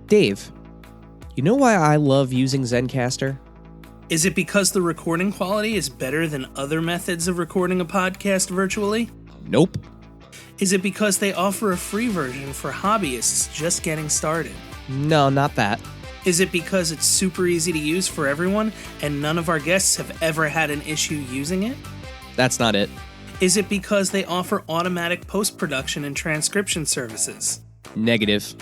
Dave, you know why I love using Zencastr? Is it because the recording quality is better than other methods of recording a podcast virtually? Nope. Is it because they offer a free version for hobbyists just getting started? No, not that. Is it because it's super easy to use for everyone and none of our guests have ever had an issue using it? That's not it. Is it because they offer automatic post-production and transcription services? Negative.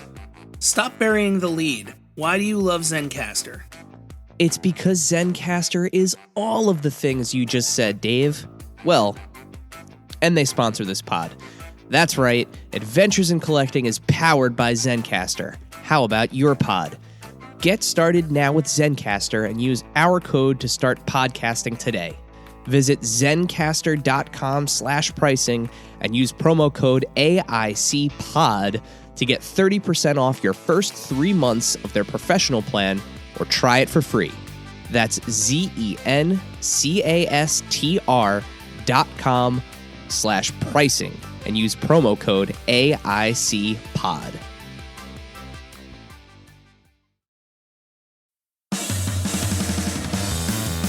Stop burying the lead. Why do you love Zencastr? It's because Zencastr is all of the things you just said, Dave. Well, and they sponsor this pod. That's right, Adventures in Collecting is powered by Zencastr. How about your pod? Get started now with Zencastr and use our code to start podcasting today. Visit Zencastr.com/pricing and use promo code AICPOD to get 30% off your first 3 months of their professional plan or try it for free. That's Zencastr.com/pricing and use promo code AICPOD.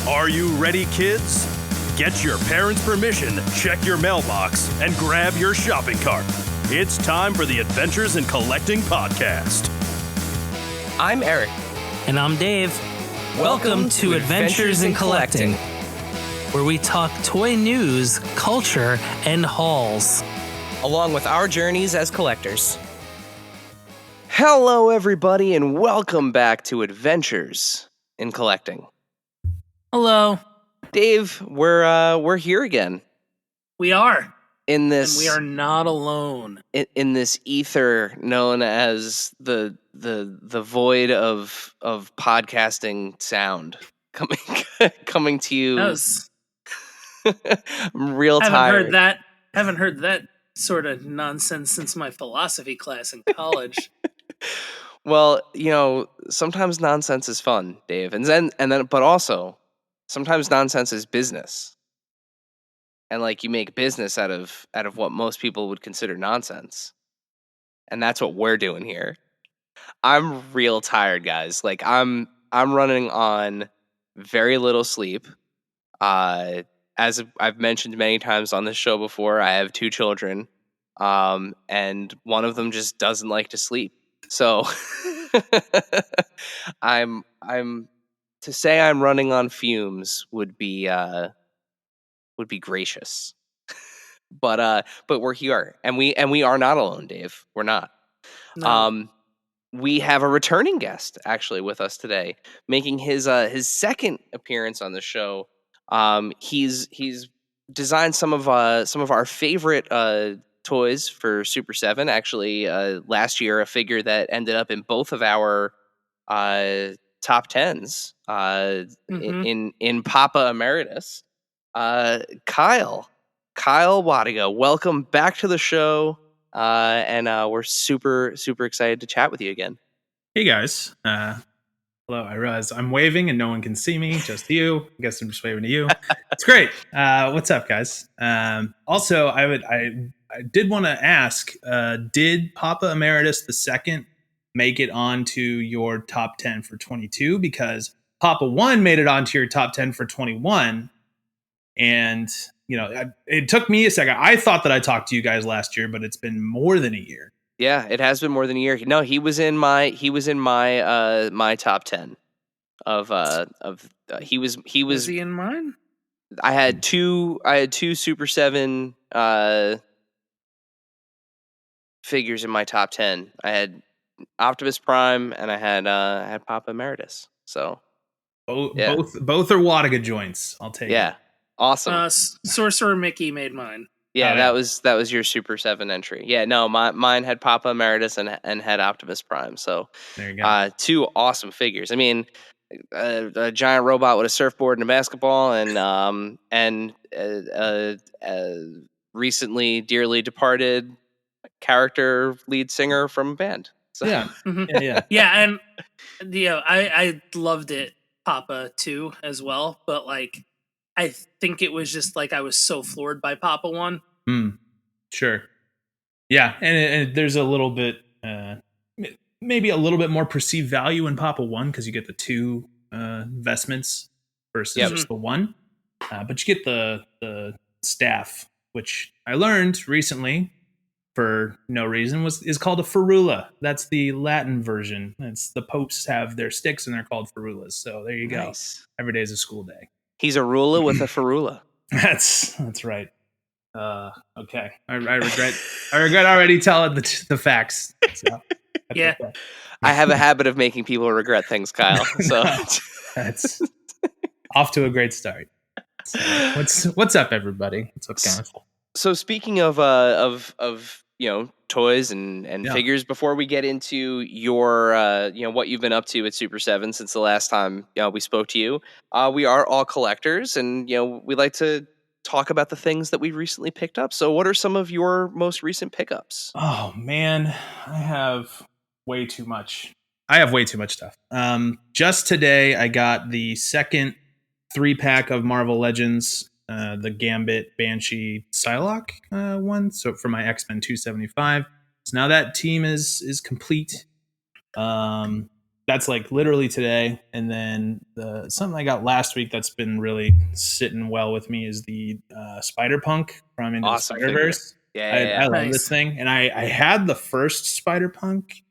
Are you ready, kids? Get your parents' permission, check your mailbox, and grab your shopping cart. It's time for the Adventures in Collecting podcast. I'm Eric. And I'm Dave. Welcome to Adventures in Collecting, where we talk toy news, culture, and hauls. Along with our journeys as collectors. Hello, everybody, and welcome back to Adventures in Collecting. Hello. Dave, we're here again. We are. In this, and we are not alone. In this ether known as the void of podcasting sound coming to you. I'm real tired. Haven't heard that sort of nonsense since my philosophy class in college. Well, sometimes nonsense is fun, Dave, but also sometimes nonsense is business. And you make business out of what most people would consider nonsense. And that's what we're doing here. I'm real tired, guys. I'm running on very little sleep. As I've mentioned many times on this show before, I have 2 children. And one of them just doesn't like to sleep. So I'm to say I'm running on fumes would be gracious. but we're here, and we are not alone, Dave. We're not. No. We have a returning guest actually with us today, making his second appearance on the show. He's designed some of our favorite toys for Super 7. Actually, last year a figure that ended up in both of our top 10s in Papa Emeritus. Kyle Wlodyga, welcome back to the show, and we're super excited to chat with you again. Hey guys, hello. I realize I'm waving and no one can see me, just you. I guess I'm just waving to you. It's great. What's up, guys? Also, I did want to ask, did Papa Emeritus II make it onto your top 10 for 22? Because Papa 1 made it onto your top 10 for 21. And, it took me a second. I thought that I talked to you guys last year, but it's been more than a year. Yeah, it has been more than a year. No, he was in my my top 10 he was Was he in mine? I had two Super 7 figures in my top 10. I had Optimus Prime and I had Papa Emeritus. So both are Wlodyga joints. I'll take it. Yeah. Awesome. Sorcerer Mickey made mine. Yeah, that was your Super 7 entry. Yeah, no, mine had Papa Emeritus and had Optimus Prime. So there you go. 2 awesome figures. I mean, a giant robot with a surfboard and a basketball, and recently dearly departed character lead singer from a band. So. Yeah. Yeah, and I loved it, Papa 2 as well, but I think it was just I was so floored by Papa 1. Sure. Yeah, and there's a little bit maybe a little bit more perceived value in Papa 1 because you get the 2 investments versus Yep. just the 1. But you get the staff, which I learned recently for no reason is called a ferula. That's the Latin version. It's the popes have their sticks and they're called ferulas. So there you go. Nice. Every day is a school day. He's a ruler with a ferula. That's right. Okay. I regret already telling the facts. So, Yeah. okay. I have a habit of making people regret things, Kyle. So That's off to a great start. So, what's up, everybody? What's up, guys? So speaking of toys and Yeah. figures, before we get into your what you've been up to at Super 7 since the last time we spoke to you, we are all collectors, and we like to talk about the things that we recently picked up. So what are some of your most recent pickups? Oh man, I have way too much. I have way too much stuff. Just today, I got the second 3-pack of Marvel Legends, the Gambit, Banshee, Psylocke one. So for my X-Men 275. So now that team is complete. That's like literally today. And then something I got last week that's been really sitting well with me is the Spider-Punk from Into Awesome the Spider-Verse. Yeah. I love Nice. this thing, and I had the first Spider-Punk,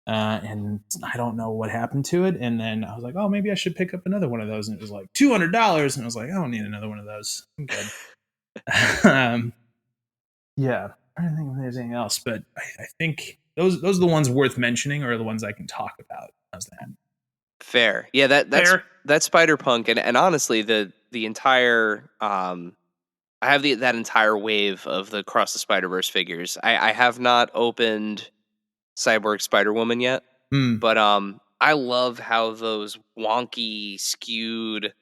and I don't know what happened to it. And then I was like, oh, maybe I should pick up another one of those, and it was like $200, and I was like, I don't need another one of those. I'm good. Yeah, I don't think there's anything else, but I think those are the ones worth mentioning, or the ones I can talk about. How's that? Fair. Yeah, Fair. that's Spider-Punk, and honestly, the entire I have that entire wave of the Across the Spider-Verse figures. I have not opened Cyborg Spider-Woman yet, but I love how those wonky, skewed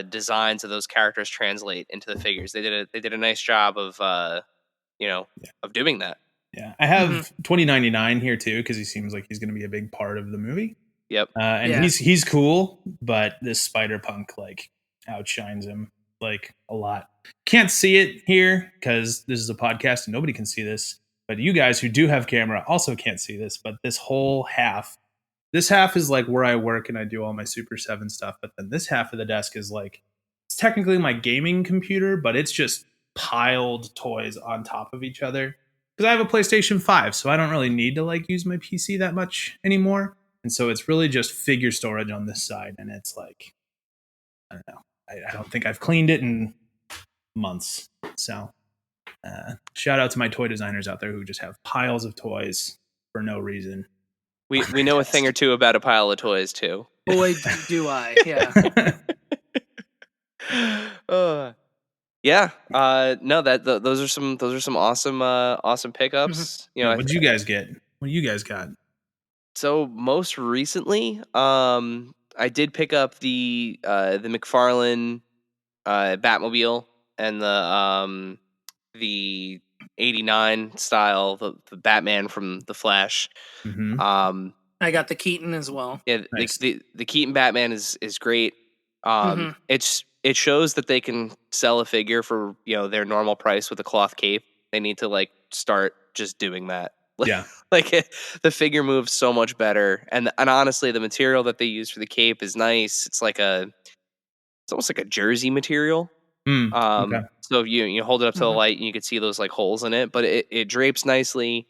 designs of those characters translate into the figures. They did a nice job of of doing that. Yeah, I have 2099 here too because he seems like he's going to be a big part of the movie. Yep. And Yeah. he's cool, but this Spider-Punk like outshines him like a lot. Can't see it here because this is a podcast and nobody can see this. But you guys who do have camera also can't see this. But this half is like where I work and I do all my Super 7 stuff. But then this half of the desk is like, it's technically my gaming computer, but it's just piled toys on top of each other. Because I have a PlayStation 5, so I don't really need to like use my PC that much anymore. And so it's really just figure storage on this side. And it's like, I don't know. I don't think I've cleaned it in months. So shout out to my toy designers out there who just have piles of toys for no reason. We know a thing or two about a pile of toys too. Boy, do I. Yeah. Yeah. No, those are some awesome pickups. What did you guys get? What do you guys got? So most recently, I did pick up the McFarlane Batmobile and the 89 style, the Batman from the Flash. Mm-hmm. I got the Keaton as well. Yeah, Nice. the Keaton Batman is great. It shows that they can sell a figure for their normal price with a cloth cape. They need to like start just doing that. Yeah. Like the figure moves so much better, and honestly, the material that they use for the cape is nice. It's almost like a jersey material. Okay. So if you hold it up to the light, and you can see those like holes in it, but it drapes nicely.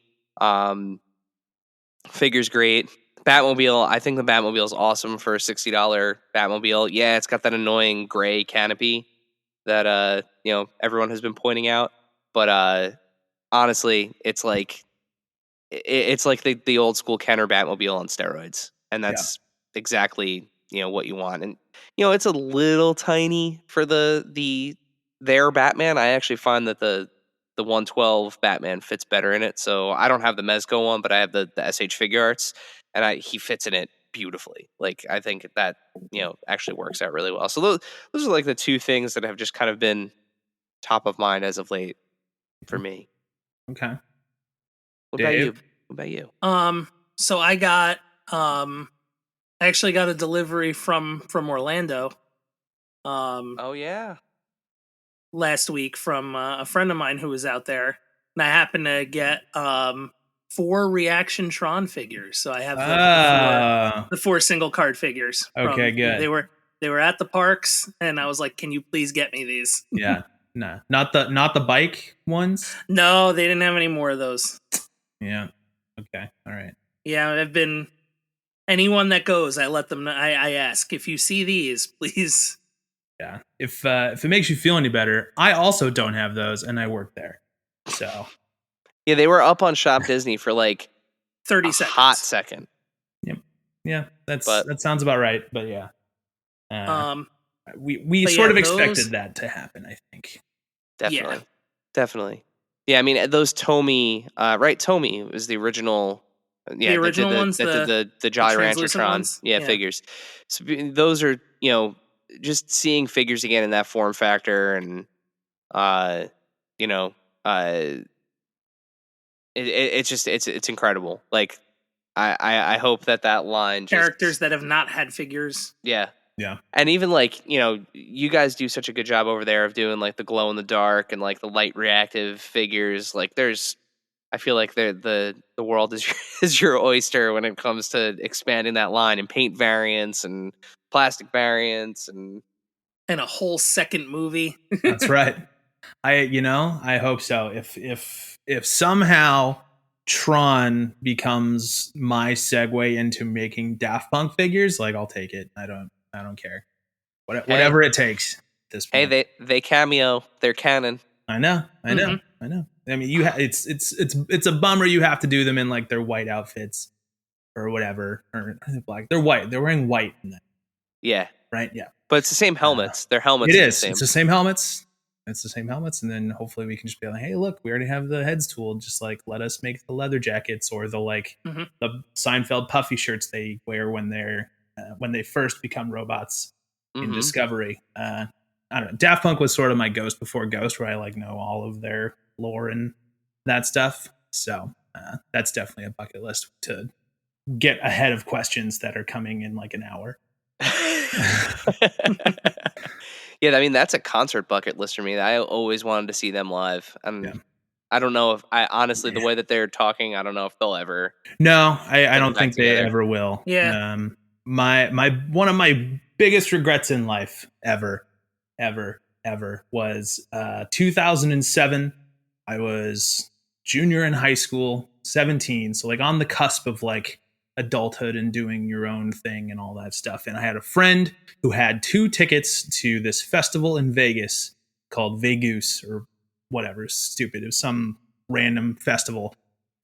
Figure's great. Batmobile, I think the Batmobile is awesome for a $60 Batmobile. Yeah, it's got that annoying gray canopy that everyone has been pointing out, but honestly, it's like the old school Kenner Batmobile on steroids, and that's exactly what you want. And it's a little tiny for their Batman. I actually find that the 112 Batman fits better in it. So I don't have the Mezco one, but I have the SH Figure Arts, and he fits in it beautifully. Like I think that actually works out really well. So those are like the two things that have just kind of been top of mind as of late for me. Okay. What Dave? about you? So I got I actually got a delivery from Orlando. Oh yeah. Last week from a friend of mine who was out there, and I happened to get 4 Reaction Tron figures. So I have the 4 single card figures. Okay, good. They were at the parks, and I was like, "Can you please get me these?" Yeah, no, not the bike ones. No, they didn't have any more of those. Yeah. Okay. All right. Yeah, I've been anyone that goes, I let them know. I ask if you see these, please. Yeah. If it makes you feel any better, I also don't have those, and I work there. So. Yeah, they were up on Shop Disney for like 30 a seconds. hot second. Yep. Yeah, that sounds about right. But yeah. We sort of expected that to happen, I think. Definitely. Yeah, I mean those Tomy, right? Tomy was the original. Yeah, the original ones that did the Jolly Rancher Tron. Ones? Yeah, figures. So those are just seeing figures again in that form factor, and it's incredible. Like I hope that line characters that have not had figures. Yeah. Yeah. And even you guys do such a good job over there of doing like the glow in the dark and like the light reactive figures. Like I feel like the world is your oyster when it comes to expanding that line and paint variants and plastic variants and a whole second movie. That's right. I hope so. If somehow Tron becomes my segue into making Daft Punk figures, like I'll take it. I don't care. Whatever it takes at this point. Hey, they cameo. They're canon. I know. I mean, it's a bummer you have to do them in like their white outfits or whatever, or black. They're white. They're wearing white in that. Yeah. Right. Yeah. But it's the same helmets. Their helmets. It is. It's the same helmets. It's the same helmets, and then hopefully we can just be like, hey, look, we already have the heads tooled. Just like let us make the leather jackets or the the Seinfeld puffy shirts they wear when they first become robots in Discovery. I don't know. Daft Punk was sort of my Ghost before Ghost, where I know all of their lore and that stuff. So that's definitely a bucket list to get ahead of questions that are coming in like an hour. Yeah, I mean that's a concert bucket list for me. I always wanted to see them live, and I don't know if honestly the way that they're talking, I don't know if they'll ever. No, I don't think they ever will. Yeah. My one of my biggest regrets in life ever was 2007. I was junior in high school, 17, so like on the cusp of like adulthood and doing your own thing and all that stuff. And I had a friend who had 2 tickets to this festival in Vegas called Vegas or whatever, stupid. It was some random festival,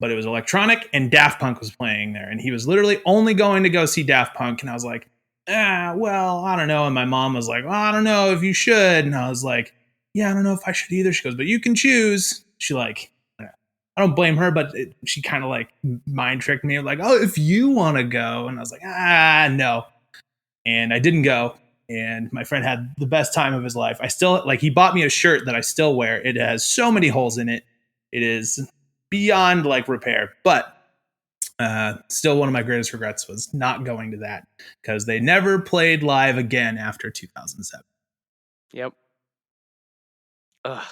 but it was electronic and Daft Punk was playing there. And he was literally only going to go see Daft Punk. And I was like, well, I don't know. And my mom was like, well, I don't know if you should. And I was like, yeah, I don't know if I should either. She goes, but you can choose. She I don't blame her, but she kind of like mind tricked me like, oh, if you want to go. And I was like, no. And I didn't go. And my friend had the best time of his life. I still he bought me a shirt that I still wear. It has so many holes in it. It is beyond like repair, but still one of my greatest regrets was not going to that because they never played live again after 2007. Yep. Ugh.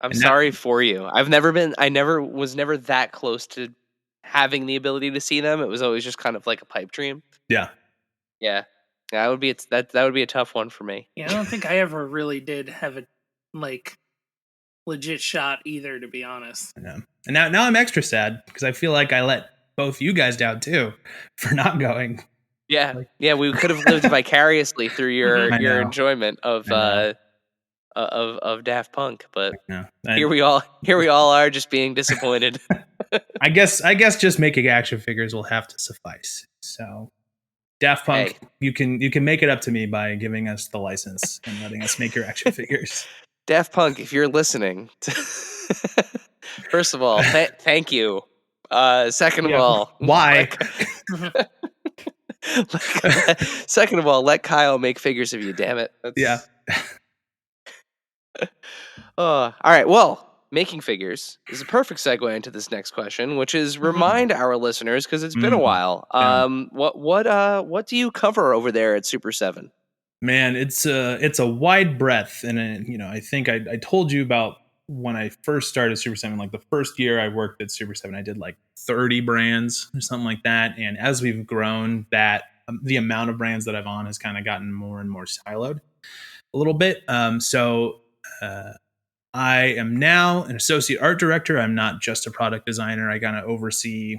I'm sorry for you. I was never that close to having the ability to see them. It was always just kind of like a pipe dream. Yeah. Yeah. That would be a tough one for me. Yeah, I don't think I ever really did have a legit shot either, to be honest. I know. And now I'm extra sad because I feel like I let both you guys down too for not going. Yeah. We could have lived vicariously through your enjoyment of Daft Punk, but here we all are just being disappointed. I guess just making action figures will have to suffice. So Daft Punk, you can make it up to me by giving us the license and letting us make your action figures. Daft Punk, if you're listening, first of all, thank you. Second of all, why? Second of all, let Kyle make figures of you. Damn it. Yeah. All right. Well, making figures is a perfect segue into this next question, which is remind our listeners because it's been a while. What do you cover over there at Super 7? Man, it's a wide breadth, and I think I told you about when I first started Super 7, like the first year I worked at Super 7, I did like 30 brands or something like that. And as we've grown, that the amount of brands that I've on has kind of gotten more and more siloed a little bit. I am now an associate art director. I'm not just a product designer. I kind of oversee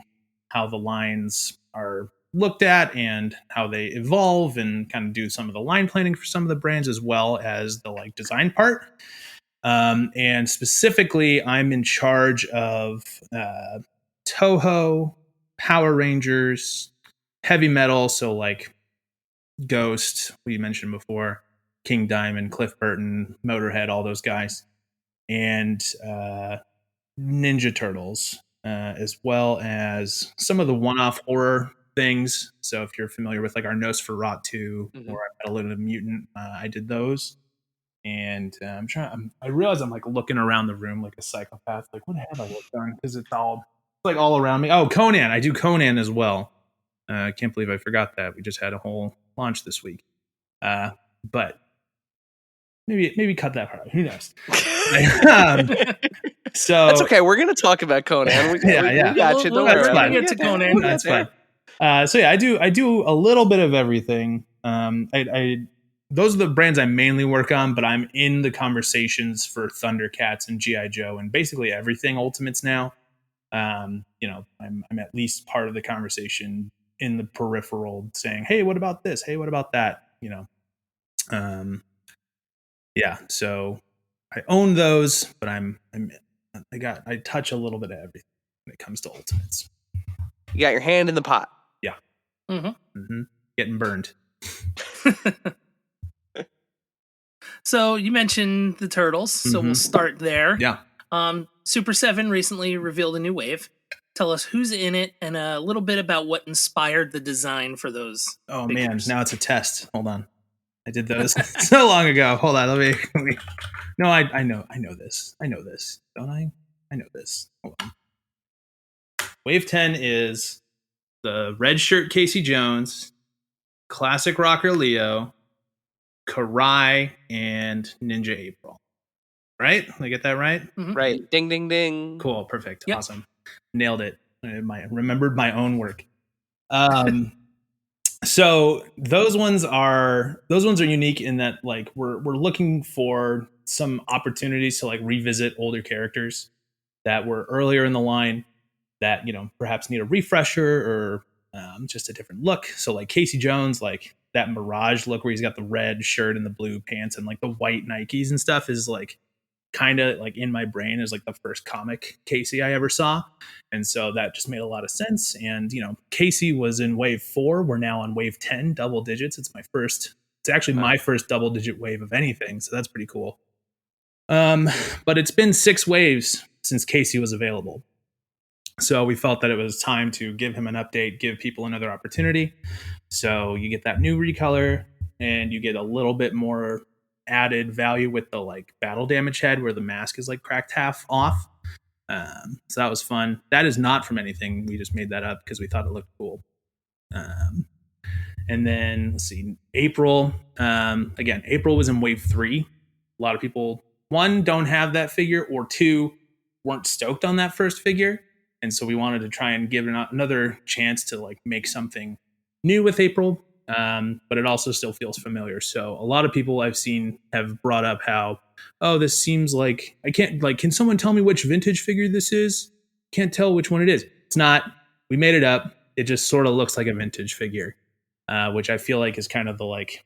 how the lines are looked at and how they evolve, and kind of do some of the line planning for some of the brands, as well as the like design part. And specifically, I'm in charge of Toho, Power Rangers, heavy metal. So like Ghost, we mentioned before, King Diamond, Cliff Burton, Motorhead, all those guys, and Ninja Turtles, as well as some of the one-off horror things. So if you're familiar with like our Nosferatu or Metallica Mutant, I did those. And I realize I'm like looking around the room like a psychopath. Like, what have I worked on? Because it's like all around me. Oh, Conan. I do Conan as well. I can't believe I forgot that. We just had a whole launch this week. But maybe cut that part out. Who knows? So that's okay. We're gonna talk about Conan. We got you. Don't We're worry. gonna get to Conan. That's fine. So yeah, I do a little bit of everything. Those are the brands I mainly work on, but I'm in the conversations for Thundercats and GI Joe and basically everything Ultimates now. I'm at least part of the conversation in the peripheral, saying, "Hey, what about this? Hey, what about that?" Yeah. So I own those, but I touch a little bit of everything when it comes to Ultimates. You got your hand in the pot. Yeah. Mm-hmm. Getting burned. So you mentioned the Turtles, so we'll start there. Yeah. Super 7 recently revealed a new wave. Tell us who's in it and a little bit about what inspired the design for those. Oh figures. man, now it's a test. Hold on. I did those so long ago. Hold on, let me. No, I know this. I know this, don't I? I know this. Hold on. Wave 10 is the red shirt Casey Jones, classic rocker Leo, Karai, and Ninja April. Right? Did I get that right? Mm-hmm. Right. Ding, ding, ding. Cool. Perfect. Yep. Awesome. Nailed it. I remembered my own work. So those ones are unique in that like we're looking for some opportunities to like revisit older characters that were earlier in the line that perhaps need a refresher or just a different look. So like Casey Jones, like that Mirage look where he's got the red shirt and the blue pants and like the white Nikes and stuff is like kind of like in my brain as like the first comic Casey I ever saw. And so that just made a lot of sense. And, Casey was in wave 4. We're now on wave 10, double digits. It's actually my first double digit wave of anything. So that's pretty cool. But it's been 6 waves since Casey was available. So we felt that it was time to give him an update, give people another opportunity. So you get that new recolor and you get a little bit more added value with the like battle damage head where the mask is like cracked half off. So that was fun. That is not from anything. We just made that up because we thought it looked cool. And then let's see, April. Again, April was in wave 3. A lot of people, 1, don't have that figure, or 2, weren't stoked on that first figure. And so we wanted to try and give it another chance to like make something new with April. But it also still feels familiar. So a lot of people I've seen have brought up how, oh, this seems like can someone tell me which vintage figure this is? Can't tell which one it is. It's not. We made it up. It just sort of looks like a vintage figure, which I feel like is kind of the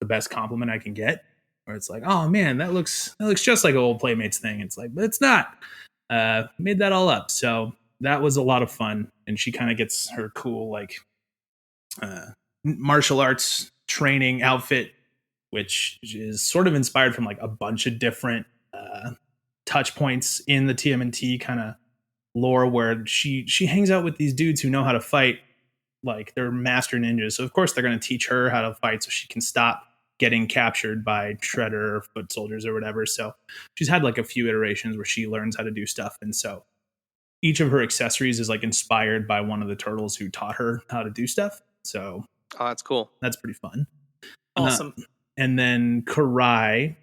best compliment I can get. Where it's like, oh man, that looks just like an old Playmates thing. It's like, but it's not. Made that all up. So that was a lot of fun. And she kind of gets her cool martial arts training outfit, which is sort of inspired from like a bunch of different touch points in the TMNT kind of lore, where she hangs out with these dudes who know how to fight, like they're master ninjas. So of course they're going to teach her how to fight so she can stop getting captured by Shredder or foot soldiers or whatever. So she's had like a few iterations where she learns how to do stuff. And so each of her accessories is like inspired by one of the turtles who taught her how to do stuff. So that's cool. That's pretty fun. Awesome. And then Karai,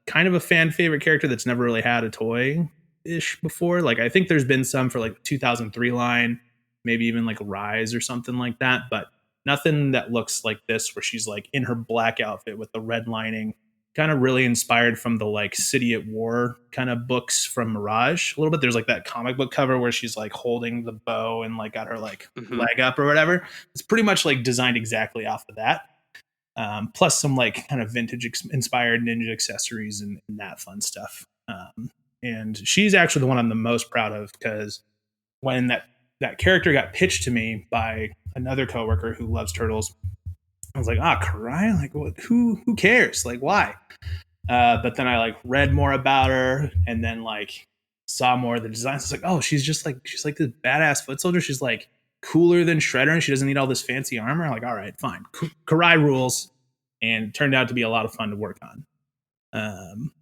kind of a fan favorite character that's never really had a toy ish before. Like I think there's been some for like 2003 line, maybe even like Rise or something like that, but nothing that looks like this where she's like in her black outfit with the red lining, kind of really inspired from the like City at War kind of books from Mirage a little bit. There's like that comic book cover where she's like holding the bow and like got her like leg up or whatever. It's pretty much like designed exactly off of that. Plus some like kind of vintage inspired ninja accessories and that fun stuff. And she's actually the one I'm the most proud of because when that character got pitched to me by another coworker who loves turtles, I was like, Karai? Like, what? Who cares? Like, why? But then I like read more about her and then like saw more of the designs. It's like, oh, she's like this badass foot soldier. She's like cooler than Shredder and she doesn't need all this fancy armor. I'm like, all right, fine. Karai rules. And it turned out to be a lot of fun to work on.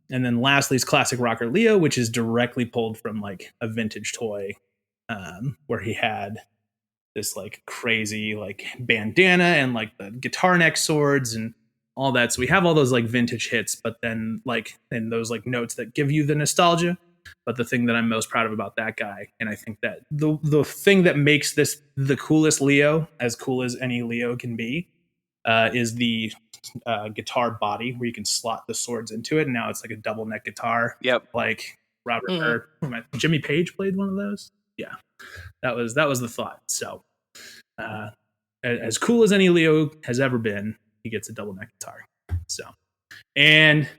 And then lastly is Classic Rocker Leo, which is directly pulled from like a vintage toy where he had this like crazy like bandana and like the guitar neck swords and all that. So we have all those like vintage hits, but then like and those like notes that give you the nostalgia. But the thing that I'm most proud of about that guy, and I think that the thing that makes this the coolest Leo, as cool as any Leo can be, is the guitar body where you can slot the swords into it. And now it's like a double neck guitar. Yep. Like Robert or Jimmy Page played one of those. Yeah, that was the thought. So as cool as any Leo has ever been, he gets a double neck guitar. So and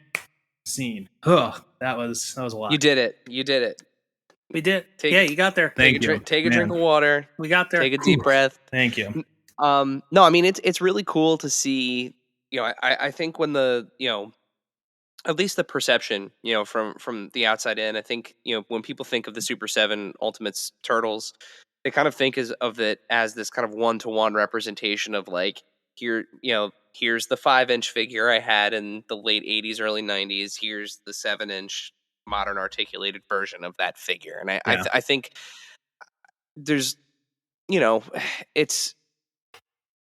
scene. Oh, that was a lot. You did it. We did. You got there. Take a drink of water. We got there. Take a deep breath. Thank you. No, I mean it's really cool to see. I think when at least the perception, from the outside in, I think when people think of the Super 7 Ultimates Turtles, they kind of think of it as this kind of 1-to-1 representation of like here's the 5-inch figure I had in the late 80s, early 90s. Here's the 7-inch modern articulated version of that figure, and I think there's it's.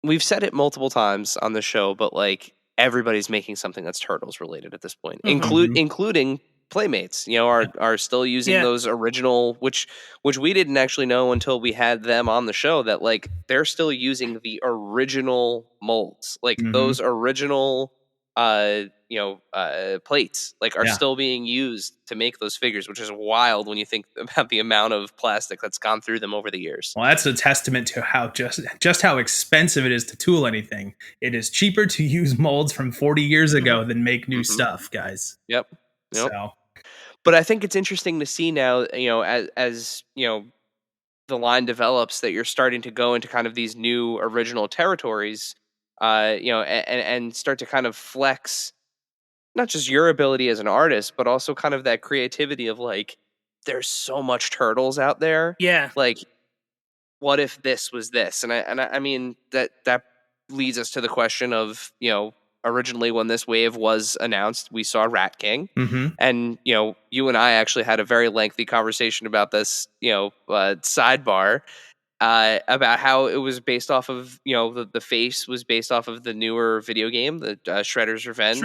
We've said it multiple times on the show, but like everybody's making something that's Turtles related at this point, including Playmates. Are still using those original, which we didn't actually know until we had them on the show that like they're still using the original molds, like those original plates like are still being used to make those figures, which is wild when you think about the amount of plastic that's gone through them over the years. Well, that's a testament to how just how expensive it is to tool anything. It is cheaper to use molds from 40 years ago than make new stuff, guys. Yep. So, but I think it's interesting to see now, as the line develops, that you're starting to go into kind of these new original territories, and start to kind of flex not just your ability as an artist, but also kind of that creativity of like, there's so much Turtles out there. Yeah. Like, what if this was this? And I mean, that leads us to the question of, originally when this wave was announced, we saw Rat King. And, you and I actually had a very lengthy conversation about this, sidebar, about how it was based off of, the face was based off of the newer video game, the Shredder's Revenge.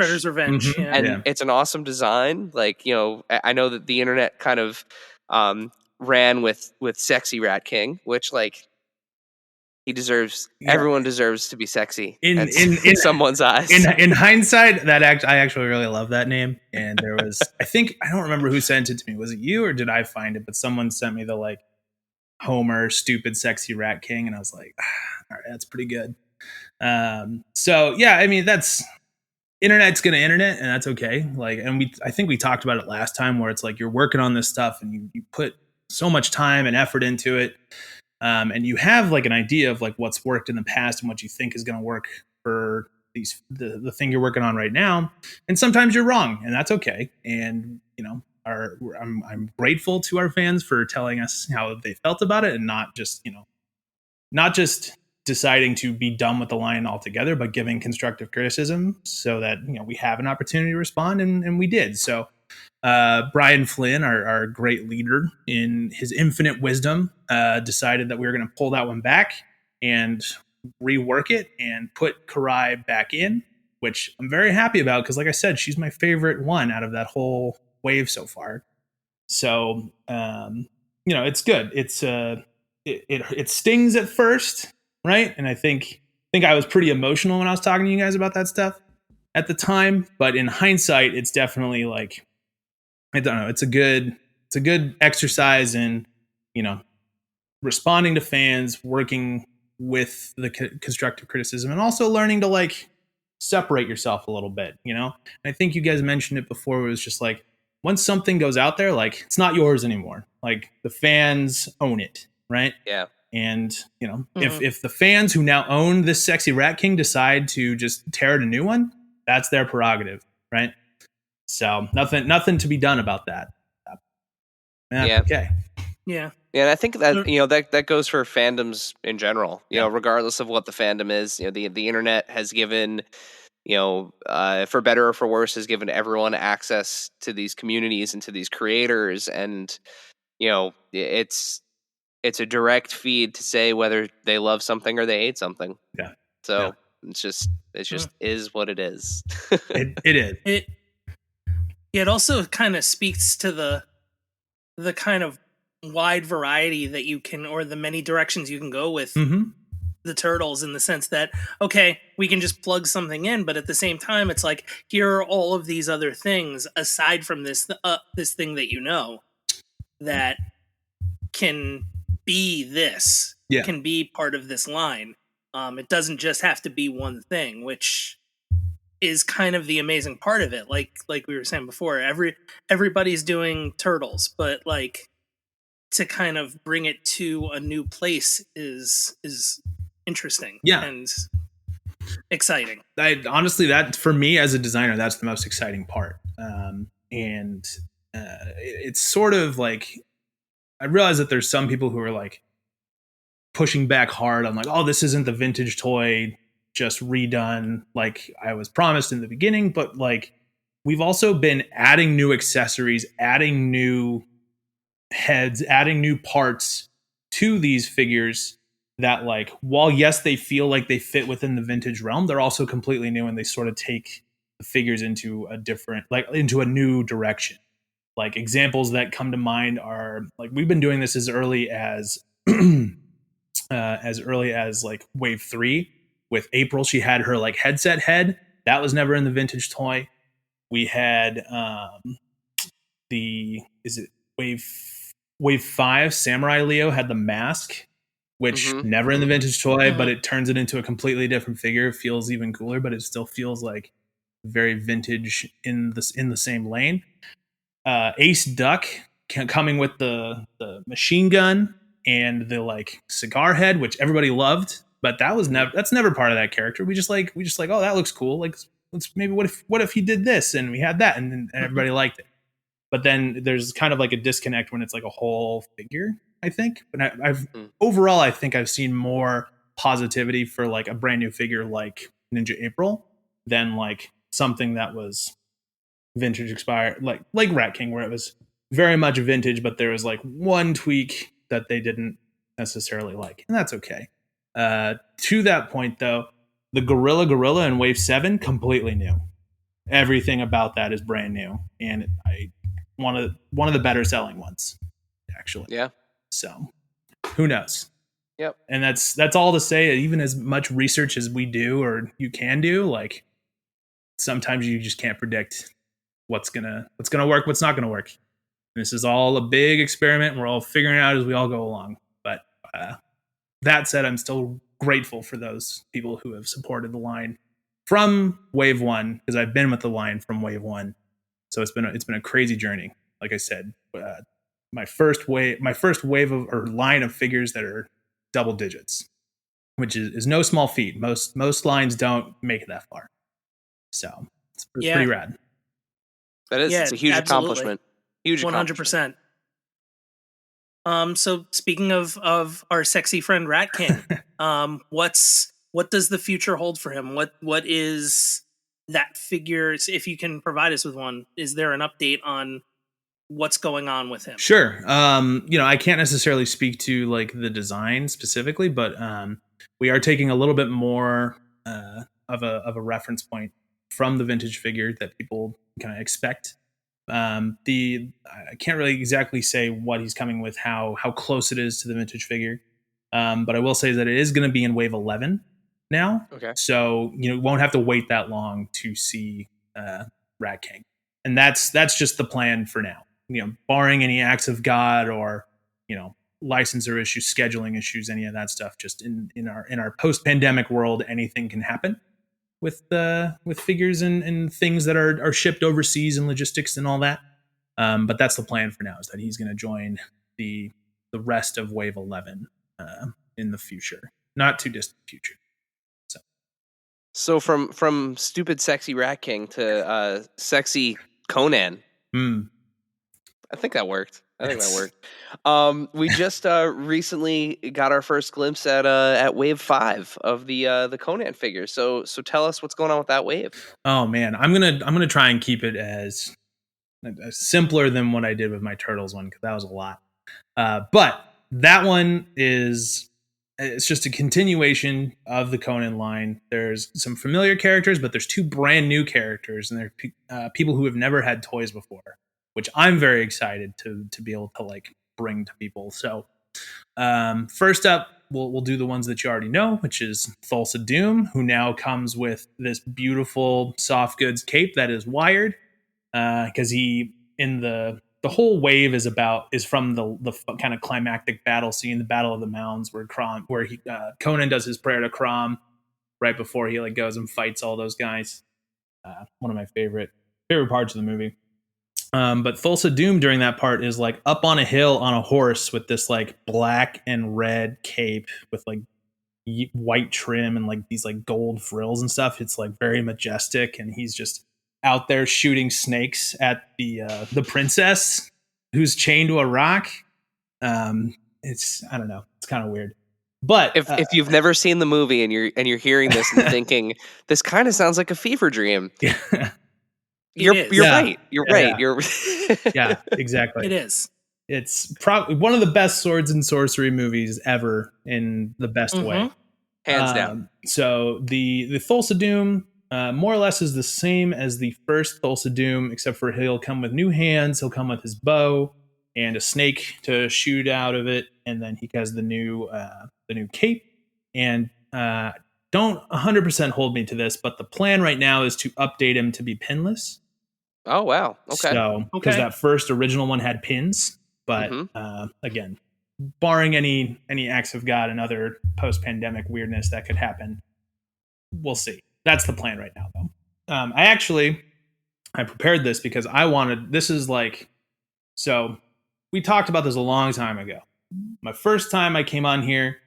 Yeah. And it's an awesome design. Like, I know that the internet kind of ran with Sexy Rat King, which like he deserves. Yeah. Everyone deserves to be sexy in someone's eyes. In hindsight, I actually really love that name. And there was, I don't remember who sent it to me. Was it you or did I find it? But someone sent me the like Homer stupid sexy Rat King, and I was like, all right, that's pretty good. So yeah, I mean, that's internet's gonna internet, and that's okay. Like, and I think we talked about it last time, where it's like you're working on this stuff and you put so much time and effort into it, and you have like an idea of like what's worked in the past and what you think is gonna work for the thing you're working on right now, and sometimes you're wrong, and that's okay. And I'm grateful to our fans for telling us how they felt about it, and not just deciding to be done with the line altogether, but giving constructive criticism so that we have an opportunity to respond, and we did. So Brian Flynn, our great leader, in his infinite wisdom, decided that we were going to pull that one back and rework it and put Karai back in. which I'm very happy about because, like I said, she's my favorite one out of that whole wave so far. So, it's good. It stings at first, right? And I think I was pretty emotional when I was talking to you guys about that stuff at the time. But in hindsight, it's definitely like, I don't know. It's a good exercise in, responding to fans, working with the constructive criticism, and also learning to like separate yourself a little bit. And I think you guys mentioned it before. It was just like, once something goes out there, like it's not yours anymore. Like the fans own it, right? Yeah. And if the fans who now own this sexy Rat King decide to just tear it a new one, that's their prerogative, right? So nothing to be done about that. Yeah. Okay. Yeah. Yeah, and I think that that goes for fandoms in general. Regardless of what the fandom is, the internet has given, for better or for worse, has given everyone access to these communities and to these creators, and it's a direct feed to say whether they love something or they hate something. Yeah. So it's just is what it is. It is. It also kind of speaks to the kind of wide variety that you can, or the many directions you can go with the Turtles, in the sense that, okay, we can just plug something in, but at the same time, it's like, here are all of these other things aside from this thing that that can be this, can be part of this line. It doesn't just have to be one thing, which is kind of the amazing part of it. Like we were saying before, everybody's doing Turtles, but like, to kind of bring it to a new place is interesting and exciting. Honestly, that for me as a designer, that's the most exciting part. It's sort of like, I realize that there's some people who are like pushing back hard on like, oh, this isn't the vintage toy just redone like I was promised in the beginning, but like we've also been adding new accessories, adding new heads, adding new parts to these figures that, like, while yes, they feel like they fit within the vintage realm, they're also completely new, and they sort of take the figures into a new direction. Like examples that come to mind are like, we've been doing this as early as like wave 3 with April. She had her like headset head that was never in the vintage toy. We had wave 5 Samurai Leo had the mask, which never in the vintage toy, but it turns it into a completely different figure. It feels even cooler, but it still feels like very vintage in the same lane. Ace Duck coming with the machine gun and the like cigar head, which everybody loved, but that's never part of that character. We just like, oh, that looks cool. Like, let's maybe what if he did this, and we had that, and everybody liked it. But then there's kind of like a disconnect when it's like a whole figure, I think. But overall, I think I've seen more positivity for like a brand new figure like Ninja April than like something that was vintage expired, like Rat King, where it was very much vintage, but there was like one tweak that they didn't necessarily like, and that's okay. To that point, though, the Gorilla in Wave 7, completely new. Everything about that is brand new, and one of the better selling ones, actually. Yeah. So, who knows? Yep. And that's all to say. Even as much research as we do, or you can do, like sometimes you just can't predict what's gonna work, what's not gonna work. This is all a big experiment. We're all figuring it out as we all go along. But that said, I'm still grateful for those people who have supported the line from Wave 1, because I've been with the line from Wave 1. So it's been a crazy journey. Like I said, my first wave of or line of figures that are double digits, which is no small feat. Most lines don't make it that far. So it's pretty rad. That is, it's a huge accomplishment. Huge 100%. So speaking of our sexy friend Rat King, what does the future hold for him? What is that figure? If you can provide us with one, is there an update on what's going on with him? Sure. I can't necessarily speak to like the design specifically, but we are taking a little bit more of a reference point from the vintage figure that people kind of expect. I can't really exactly say what he's coming with, how close it is to the vintage figure, but I will say that it is going to be in wave 11 now. Okay. So you won't have to wait that long to see Rat King, and that's just the plan for now. Barring any acts of God or licensor issues, scheduling issues, any of that stuff. Just in our post-pandemic world, anything can happen with figures and things that are shipped overseas and logistics and all that. But that's the plan for now, is that he's going to join the rest of Wave 11 in the future, not too distant future. So from stupid sexy Rat King to sexy Conan. I think that worked. We just recently got our first glimpse at Wave 5 of the Conan figure. So tell us what's going on with that wave. Oh man, I'm gonna try and keep it as simpler than what I did with my Turtles one, because that was a lot. But that one it's just a continuation of the Conan line. There's some familiar characters, but there's 2 brand new characters, and they're people who have never had toys before, which I'm very excited to be able to bring to people. So first up, we'll do the ones that you already know, which is Thulsa Doom, who now comes with this beautiful soft goods cape that is wired, because he in the whole wave is from the kind of climactic battle scene, the Battle of the Mounds, where Conan does his prayer to Crom right before he goes and fights all those guys. One of my favorite parts of the movie. But Thulsa Doom during that part is up on a hill on a horse with this black and red cape with white trim and these gold frills and stuff. It's very majestic, and he's just out there shooting snakes at the princess who's chained to a rock. It's, I don't know, it's kind of weird. But if you've never seen the movie and you're hearing this and thinking this kind of sounds like a fever dream, you're right. You're right. Yeah, exactly. It is. It's probably one of the best swords and sorcery movies ever in the best way, hands down. So the Thulsa Doom more or less is the same as the first Thulsa Doom, except for he'll come with new hands. He'll come with his bow and a snake to shoot out of it, and then he has the new cape. And don't 100% hold me to this, but the plan right now is to update him to be pinless. Oh wow! Okay. So because that first original one had pins, but again, barring any acts of God and other post-pandemic weirdness that could happen, we'll see. That's the plan right now, though. I prepared this because so we talked about this a long time ago. My first time I came on here,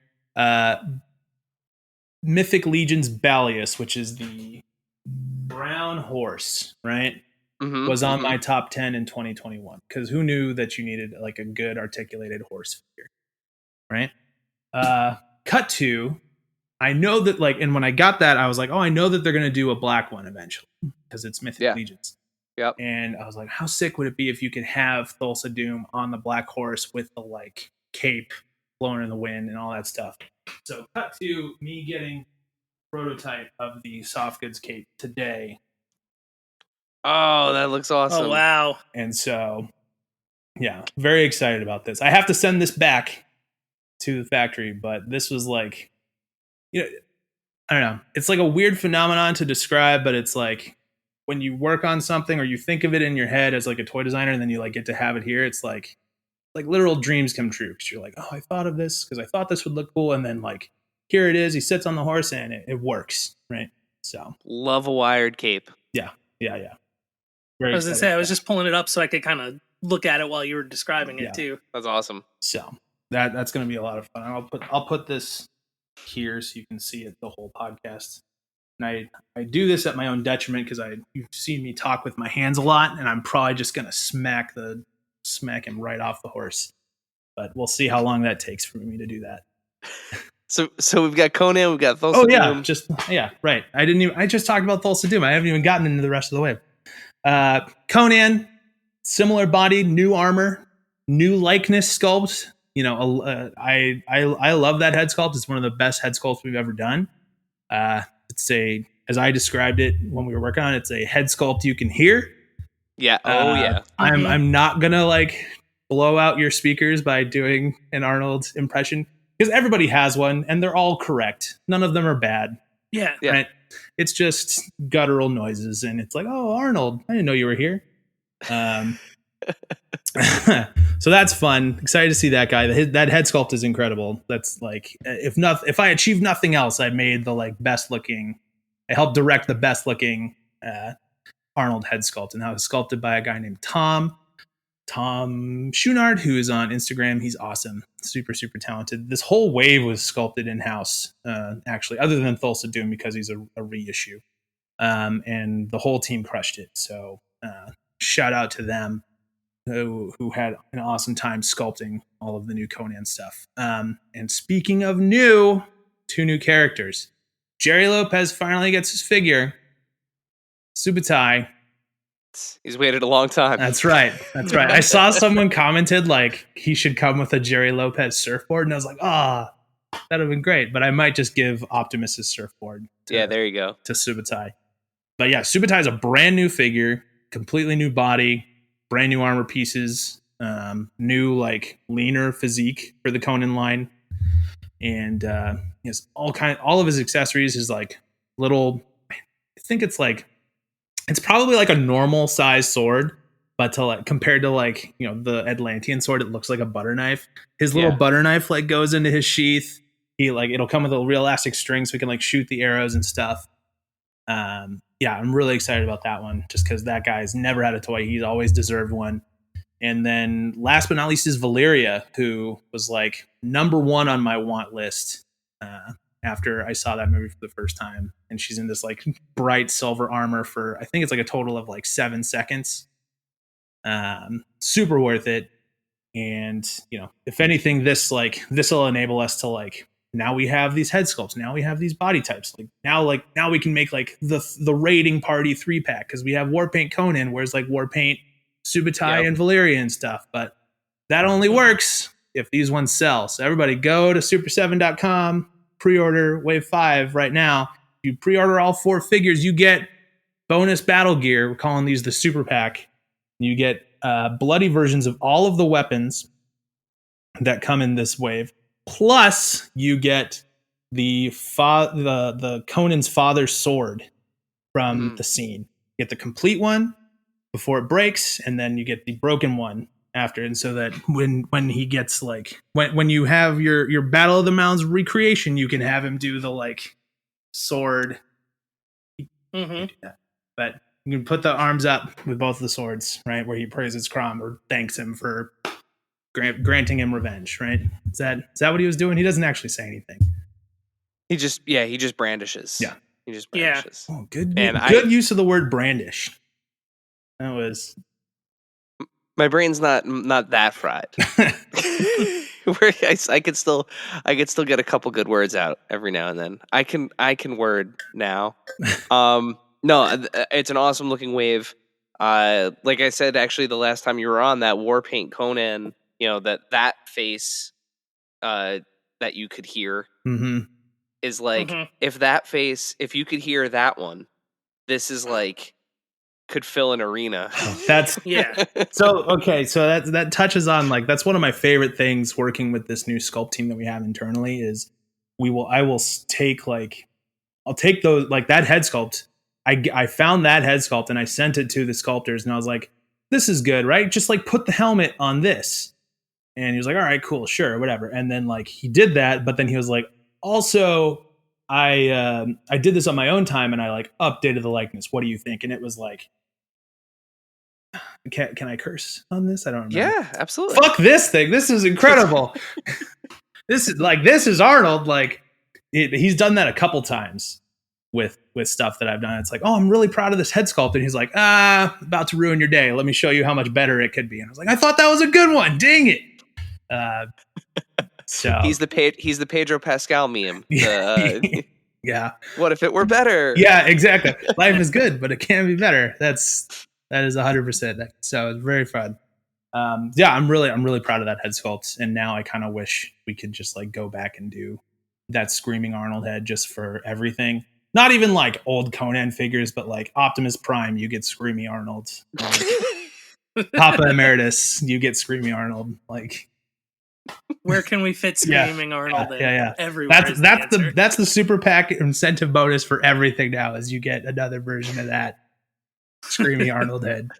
Mythic Legion's Balius, which is the brown horse, right? Was on my top 10 in 2021, because who knew that you needed a good articulated horse figure, right? Cut to, I know that and when I got that, I was like, oh, I know that they're going to do a black one eventually because it's Mythic Legions. Yep. And I was like, how sick would it be if you could have Thulsa Doom on the black horse with the cape blowing in the wind and all that stuff. So cut to me getting prototype of the soft goods cape today. Oh, that looks awesome. Oh, wow. And so, yeah, very excited about this. I have to send this back to the factory, but this was I don't know. It's a weird phenomenon to describe, but it's when you work on something or you think of it in your head as a toy designer and then you get to have it here, it's like literal dreams come true, because you're oh, I thought of this because I thought this would look cool, and then here it is, he sits on the horse and it works, right? So love a wired cape. Yeah. I was gonna say, I was just pulling it up so I could kind of look at it while you were describing it too. That's awesome. So that's going to be a lot of fun. I'll put this here so you can see it the whole podcast. And I do this at my own detriment, because you've seen me talk with my hands a lot, and I'm probably just going to smack him right off the horse. But we'll see how long that takes for me to do that. So we've got Conan, we've got Thulsa Doom. Right. I just talked about Thulsa Doom. I haven't even gotten into the rest of the wave. Conan, similar body, new armor, new likeness sculpt. I love that head sculpt. It's one of the best head sculpts we've ever done. It's a as I described it when we were working on it, it's a head sculpt you can hear. Yeah. Oh yeah. I'm not gonna like blow out your speakers by doing an Arnold impression because everybody has one and they're all correct. None of them are bad. Yeah. Yeah. Right? It's just guttural noises, and it's like, oh, Arnold, I didn't know you were here. So that's fun. Excited to see that guy. That head sculpt is incredible. That's like, if I achieved nothing else, I made the like best looking. I helped direct the best looking Arnold head sculpt, and that was sculpted by a guy named Tom Schunard, who is on Instagram. He's awesome, super talented. This whole wave was sculpted in house, actually, other than Thulsa Doom because he's a reissue, and the whole team crushed it. So shout out to them. Who had an awesome time sculpting all of the new Conan stuff. And speaking of two new characters. Jerry Lopez finally gets his figure. Subutai. He's waited a long time. That's right. I saw someone commented like he should come with a Jerry Lopez surfboard, and I was like, that'd have been great. But I might just give Optimus's surfboard. There you go. To Subutai. But yeah, Subutai is a brand new figure, completely new body, brand new armor pieces, new like leaner physique for the Conan line, and he has all of his accessories. His like little, I think it's probably like a normal size sword, but to like compared to like the Atlantean sword, it looks like a butter knife. His little butter knife like goes into his sheath. He like it'll come with a real elastic string so we can like shoot the arrows and stuff. I'm really excited about that one just because that guy's never had a toy. He's always deserved one. And then last but not least is Valeria, who was like number one on my want list after I saw that movie for the first time. And she's in this like bright silver armor for, I think it's like a total of like 7 seconds. Super worth it. And, if anything, this will enable us to like, now we have these head sculpts. Now we have these body types. Now we can make like the raiding party 3-pack because we have Warpaint Conan, whereas like Warpaint Subutai and Valeria and stuff. But that only works if these ones sell. So everybody go to Super7.com, pre-order Wave 5 right now. If you pre-order all 4 figures, you get bonus battle gear. We're calling these the Super Pack. You get bloody versions of all of the weapons that come in this wave. Plus, you get the Conan's father's sword from the scene. You get the complete one before it breaks, and then you get the broken one after. And so that when he gets like when you have your Battle of the Mounds recreation, you can have him do the like sword. But you can put the arms up with both the swords, right, where he praises Crom or thanks him for granting him revenge, right? Is that what he was doing? He doesn't actually say anything. He just brandishes. Yeah. He just brandishes. Oh, good use of the word brandish. That was. My brain's not that fried. Where I could still get a couple good words out every now and then. I can word now. No, it's an awesome looking wave. Like I said, actually, the last time you were on, that Warpaint Conan, that face that you could hear is like if you could hear that one, this is like could fill an arena. That's So that touches on like that's one of my favorite things working with this new sculpt team that we have internally is I'll take those like that head sculpt. I found that head sculpt and I sent it to the sculptors and I was like, this is good, right? Just like put the helmet on this. And he was like, all right, cool, sure, whatever. And then like he did that, but then he was like, also, I did this on my own time and I like updated the likeness. What do you think? And it was like, can I curse on this? I don't remember. Yeah, absolutely. Fuck this thing. This is incredible. This is Arnold. Like he's done that a couple times with stuff that I've done. It's like, oh, I'm really proud of this head sculpt. And he's like, about to ruin your day. Let me show you how much better it could be. And I was like, I thought that was a good one. Dang it. So he's the Pedro Pascal meme. Yeah. What if it were better? Yeah, exactly. Life is good, but it can be better. That is 100%. So it's very fun. I'm really proud of that head sculpt. And now I kind of wish we could just like go back and do that screaming Arnold head just for everything. not even like old Conan figures, but like Optimus Prime, you get Screamy Arnold. Like, Papa Emeritus, you get Screamy Arnold. Like, where can we fit Screaming Arnold in? Yeah. Everywhere. That's the super pack incentive bonus for everything now. Is you get another version of that Screamy Arnold head.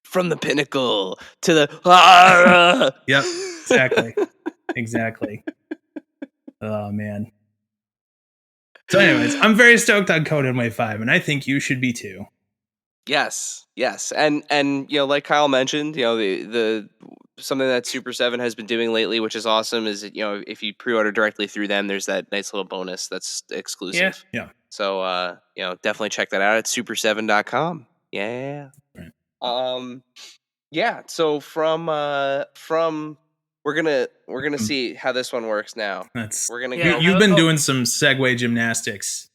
From the Pinnacle to the Yep, exactly. Oh man. So, anyways, I'm very stoked on Conan Wave 5, and I think you should be too. Yes, and like Kyle mentioned, the something that Super 7 has been doing lately, which is awesome, is if you pre-order directly through them, there's that nice little bonus that's exclusive. Yeah. So definitely check that out at Super7.com. Yeah. Right. Yeah. So from we're gonna see how this one works now. You've been doing some segue gymnastics,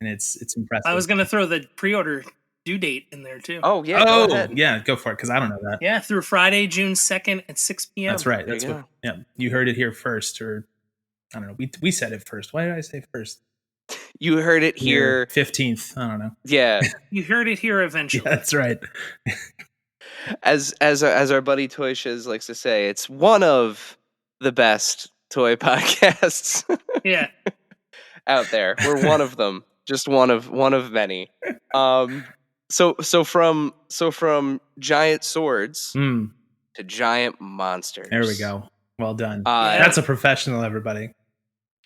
and it's impressive. I was gonna throw the pre-order due date in there too. Oh yeah. Go ahead. Yeah, go for it, because I don't know that. Yeah, through Friday, June 2nd at 6 p.m. That's right. You heard it here first, or I don't know. We said it first. Why did I say first? You heard it here 15th. I don't know. Yeah. You heard it here eventually. Yeah, that's right. As our buddy Toy Shiz likes to say, it's one of the best toy podcasts. Yeah. Out there. We're one of them. Just one of many. So from giant swords to giant monsters. There we go. Well done. That's a professional, everybody.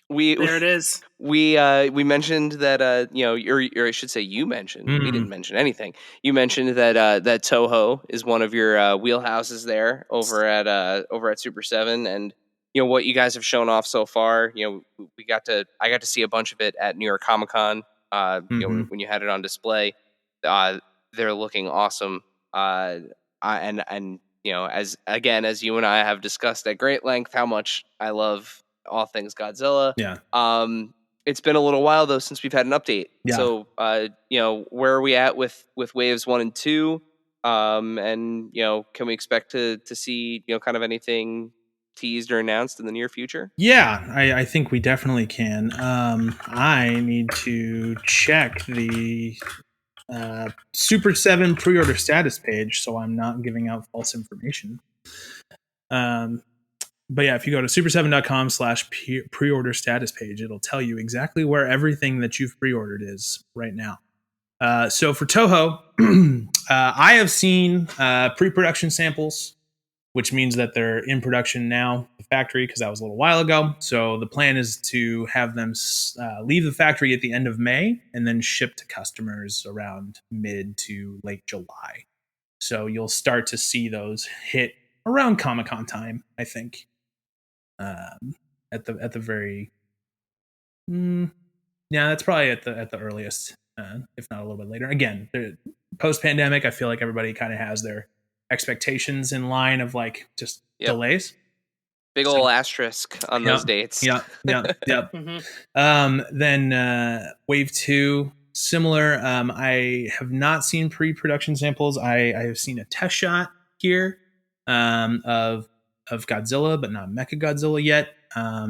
There it is. We mentioned that or I should say you mentioned. We didn't mention anything. You mentioned that that Toho is one of your wheelhouses there over at Super 7, and what you guys have shown off so far. I got to see a bunch of it at New York Comic Con. When you had it on display, they're looking awesome. And as you and I have discussed at great length how much I love all things Godzilla. Yeah. It's been a little while though since we've had an update. Yeah. So where are we at with waves 1 and 2? And can we expect to see kind of anything teased or announced in the near future? Yeah, I think we definitely can. I need to check the Super 7 pre-order status page, so I'm not giving out false information. But yeah, if you go to super7.com/pre-order status page, it'll tell you exactly where everything that you've pre-ordered is right now. So for Toho, I have seen pre-production samples, which means that they're in production now, the factory, because that was a little while ago. So the plan is to have them leave the factory at the end of May and then ship to customers around mid to late July. So you'll start to see those hit around Comic-Con time, I think. At the very, that's probably at the earliest, if not a little bit later. Again, post pandemic, I feel like everybody kind of has their expectations in line of like just delays. Big old asterisk on those dates. Yep. Mm-hmm. Then Wave 2, similar. I have not seen pre-production samples. I have seen a test shot here of Godzilla, but not Mechagodzilla yet.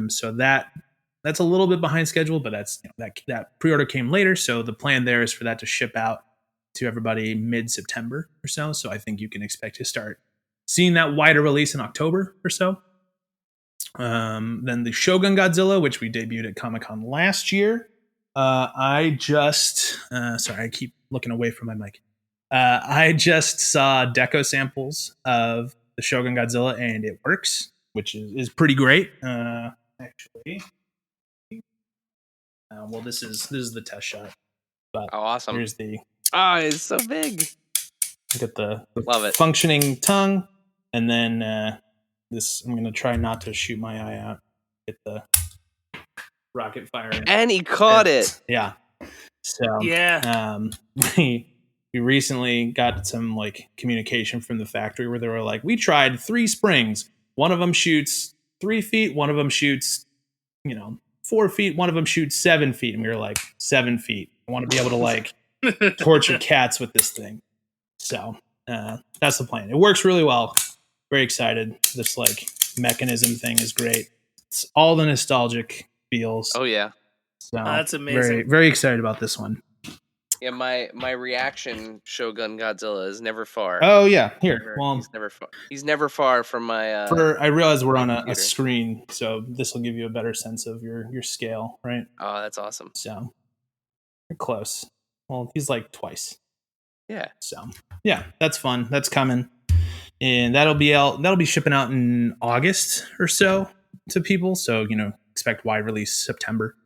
So that's a little bit behind schedule, but that's that pre-order came later. So the plan there is for that to ship out to everybody mid-September or so. So I think you can expect to start seeing that wider release in October or so. Then the Shogun Godzilla, which we debuted at Comic-Con last year. I just sorry, I keep looking away from my mic. I just saw deco samples of the Shogun Godzilla, and it works, which is pretty great. Actually, well, this is the test shot. But awesome! Here's the it's so big. Get the love it functioning tongue, and then this. I'm gonna try not to shoot my eye out. Get the rocket fire, and he caught it. Yeah. So we recently got some like communication from the factory where they were like, we tried 3 springs. One of them shoots 3 feet. One of them shoots, 4 feet. One of them shoots 7 feet. And we were like, 7 feet. I want to be able to like torture cats with this thing. So that's the plan. It works really well. Very excited. This like mechanism thing is great. It's all the nostalgic feels. Oh yeah. So that's amazing. Very, very excited about this one. Yeah, my reaction Shogun Godzilla is never far. Oh yeah, here. He's never far. He's never far from my. I realize we're on a computer. screen, so this will give you a better sense of your scale, right? Oh, that's awesome. So you're close. Well, he's like twice. Yeah. So yeah, that's fun. That's coming, and that'll be shipping out in August or so to people. So expect wide release September,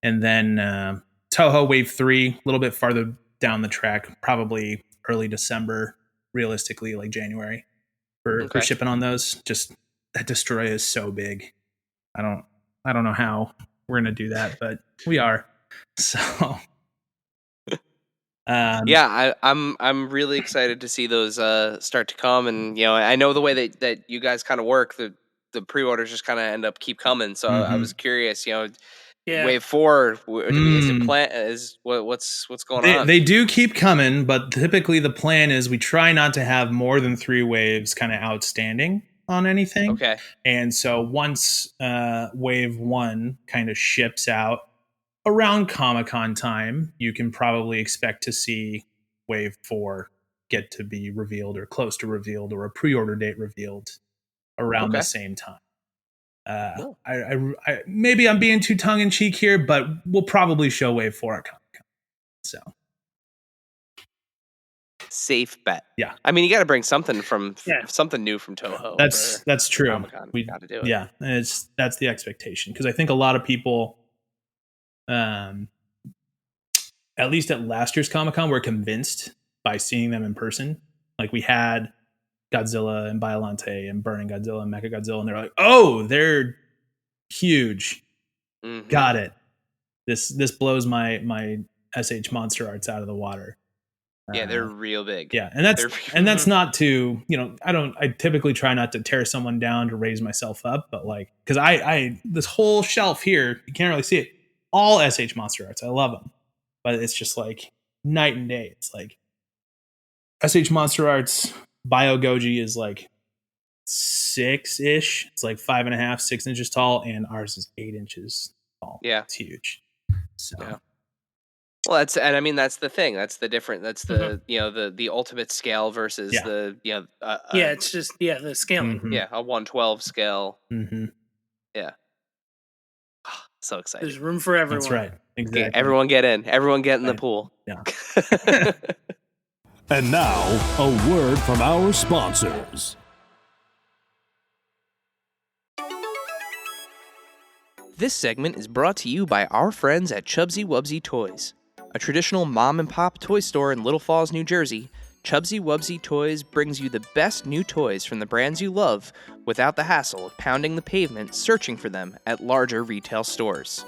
and then Toho Wave 3 a little bit farther down the track, probably early December, realistically like January for shipping on those. Just that destroyer is so big. I don't know how we're gonna do that, but we are. So yeah, I'm really excited to see those start to come, and I know the way that you guys kind of work. The pre-orders just kind of keep coming. So I was curious, Wave 4, is it what's going on? They do keep coming, but typically the plan is we try not to have more than 3 waves kind of outstanding on anything. Okay. And so once Wave 1 kind of ships out around Comic-Con time, you can probably expect to see Wave 4 get to be revealed or close to revealed or a pre-order date revealed around the same time. I maybe I'm being too tongue-in-cheek here, but we'll probably show Wave 4 at Comic-Con. So safe bet. Yeah. I mean, you got to bring something something new from Toho. That's true. Comic-Con. We got to do it. Yeah, and that's the expectation, because I think a lot of people, at least at last year's Comic-Con, were convinced by seeing them in person. Like we had Godzilla and Biollante and Burning Godzilla and Mechagodzilla, and they're like, oh, they're huge. Mm-hmm. Got it. This blows my SH Monster Arts out of the water. Yeah, they're real big. Yeah, and that's not to, I typically try not to tear someone down to raise myself up, but like, because I this whole shelf here, you can't really see it, all SH Monster Arts, I love them, but it's just like night and day. It's like SH Monster Arts Bio Goji is like 6-ish. It's like 5.5, 6 inches tall, and ours is 8 inches tall. Yeah, it's huge. So. Yeah. Well, that's the thing. That's the different. That's the the ultimate scale versus the it's just the scaling. Mm-hmm. Yeah, a 1/12 scale. Mm-hmm. Yeah. So excited. There's room for everyone. That's right. Exactly. Okay, everyone get in. Everyone get in the pool. Yeah. And now, a word from our sponsors. This segment is brought to you by our friends at Chubsy Wubsy Toys. A traditional mom-and-pop toy store in Little Falls, New Jersey, Chubsy Wubsy Toys brings you the best new toys from the brands you love without the hassle of pounding the pavement searching for them at larger retail stores.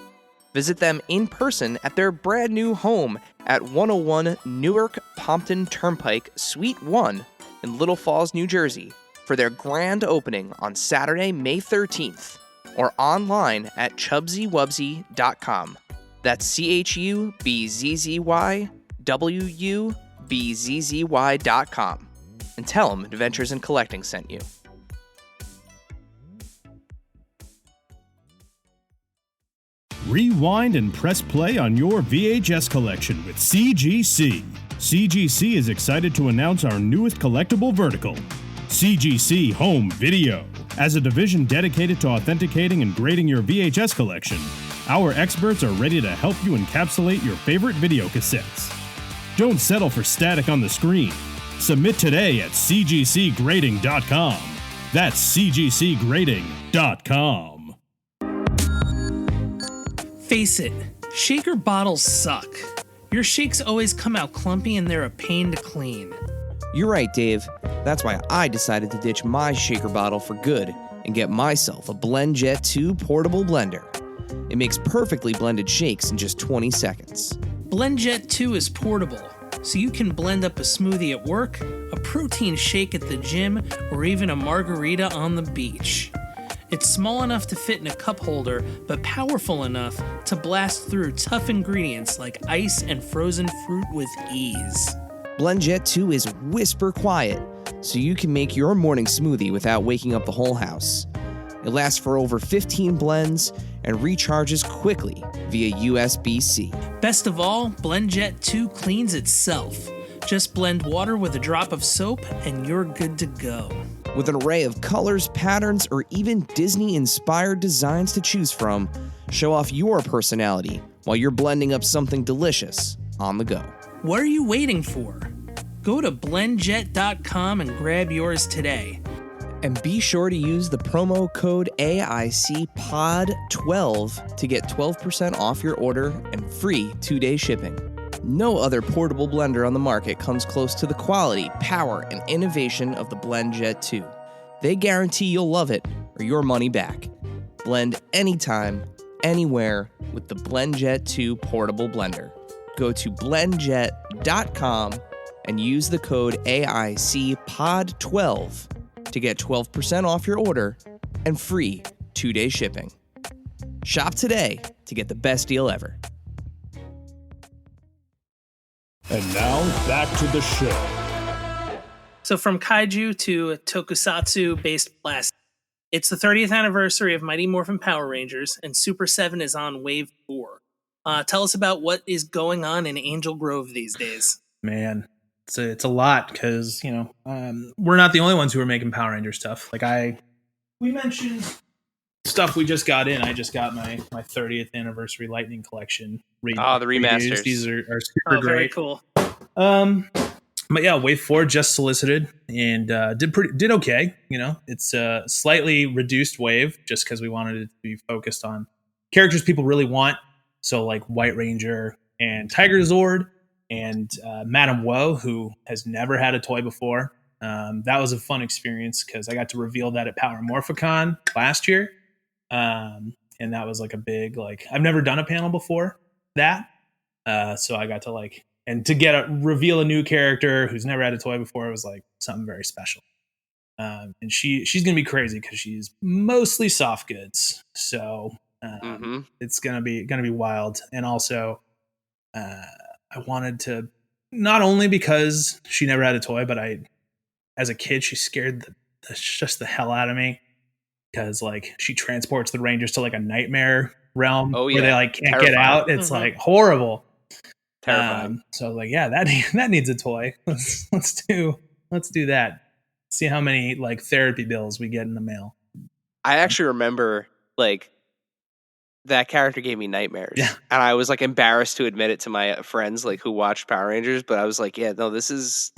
Visit them in person at their brand new home at 101 Newark Pompton Turnpike, Suite 1 in Little Falls, New Jersey for their grand opening on Saturday, May 13th, or online at ChubsyWubsy.com. That's ChubsyWubsy.com. And tell them Adventures in Collecting sent you. Rewind and press play on your VHS collection with CGC. CGC is excited to announce our newest collectible vertical, CGC Home Video. As a division dedicated to authenticating and grading your VHS collection, our experts are ready to help you encapsulate your favorite video cassettes. Don't settle for static on the screen. Submit today at cgcgrading.com. That's cgcgrading.com. Face it, shaker bottles suck. Your shakes always come out clumpy and they're a pain to clean. You're right, Dave. That's why I decided to ditch my shaker bottle for good and get myself a BlendJet 2 portable blender. It makes perfectly blended shakes in just 20 seconds. BlendJet 2 is portable, so you can blend up a smoothie at work, a protein shake at the gym, or even a margarita on the beach. It's small enough to fit in a cup holder, but powerful enough to blast through tough ingredients like ice and frozen fruit with ease. BlendJet 2 is whisper quiet, so you can make your morning smoothie without waking up the whole house. It lasts for over 15 blends and recharges quickly via USB-C. Best of all, BlendJet 2 cleans itself. Just blend water with a drop of soap and you're good to go. With an array of colors, patterns, or even Disney-inspired designs to choose from, show off your personality while you're blending up something delicious on the go. What are you waiting for? Go to blendjet.com and grab yours today. And be sure to use the promo code AICPOD12 to get 12% off your order and free 2-day shipping. No other portable blender on the market comes close to the quality, power, and innovation of the BlendJet 2. They guarantee you'll love it or your money back. Blend anytime, anywhere with the BlendJet 2 portable blender. Go to blendjet.com and use the code AICPOD12 to get 12% off your order and free 2-day shipping. Shop today to get the best deal ever. And now, back to the show. So from kaiju to tokusatsu-based plastic, it's the 30th anniversary of Mighty Morphin Power Rangers, and Super 7 is on Wave 4. Tell us about what is going on in Angel Grove these days. Man, it's a lot because we're not the only ones who are making Power Ranger stuff. We mentioned stuff we just got in. I just got my 30th anniversary Lightning Collection. The remasters. These are super great. Very cool. But yeah, Wave 4 just solicited and did okay. It's a slightly reduced wave just because we wanted it to be focused on characters people really want. So like White Ranger and Tiger Zord and Madame Woe, who has never had a toy before. That was a fun experience because I got to reveal that at Power Morphicon last year. And that was like a big, I've never done a panel before that. So I got to and to reveal a new character who's never had a toy before, it was like something very special. And she's going to be crazy because she's mostly soft goods. So it's going to be wild. And also I wanted to, not only because she never had a toy, but as a kid, she scared just the hell out of me because she transports the Rangers to a nightmare realm where they can't get out. It's horrible. Terrifying. So that needs a toy. Let's do that. See how many therapy bills we get in the mail. I actually remember that character gave me nightmares. Yeah. And I was embarrassed to admit it to my friends who watched Power Rangers, but I was this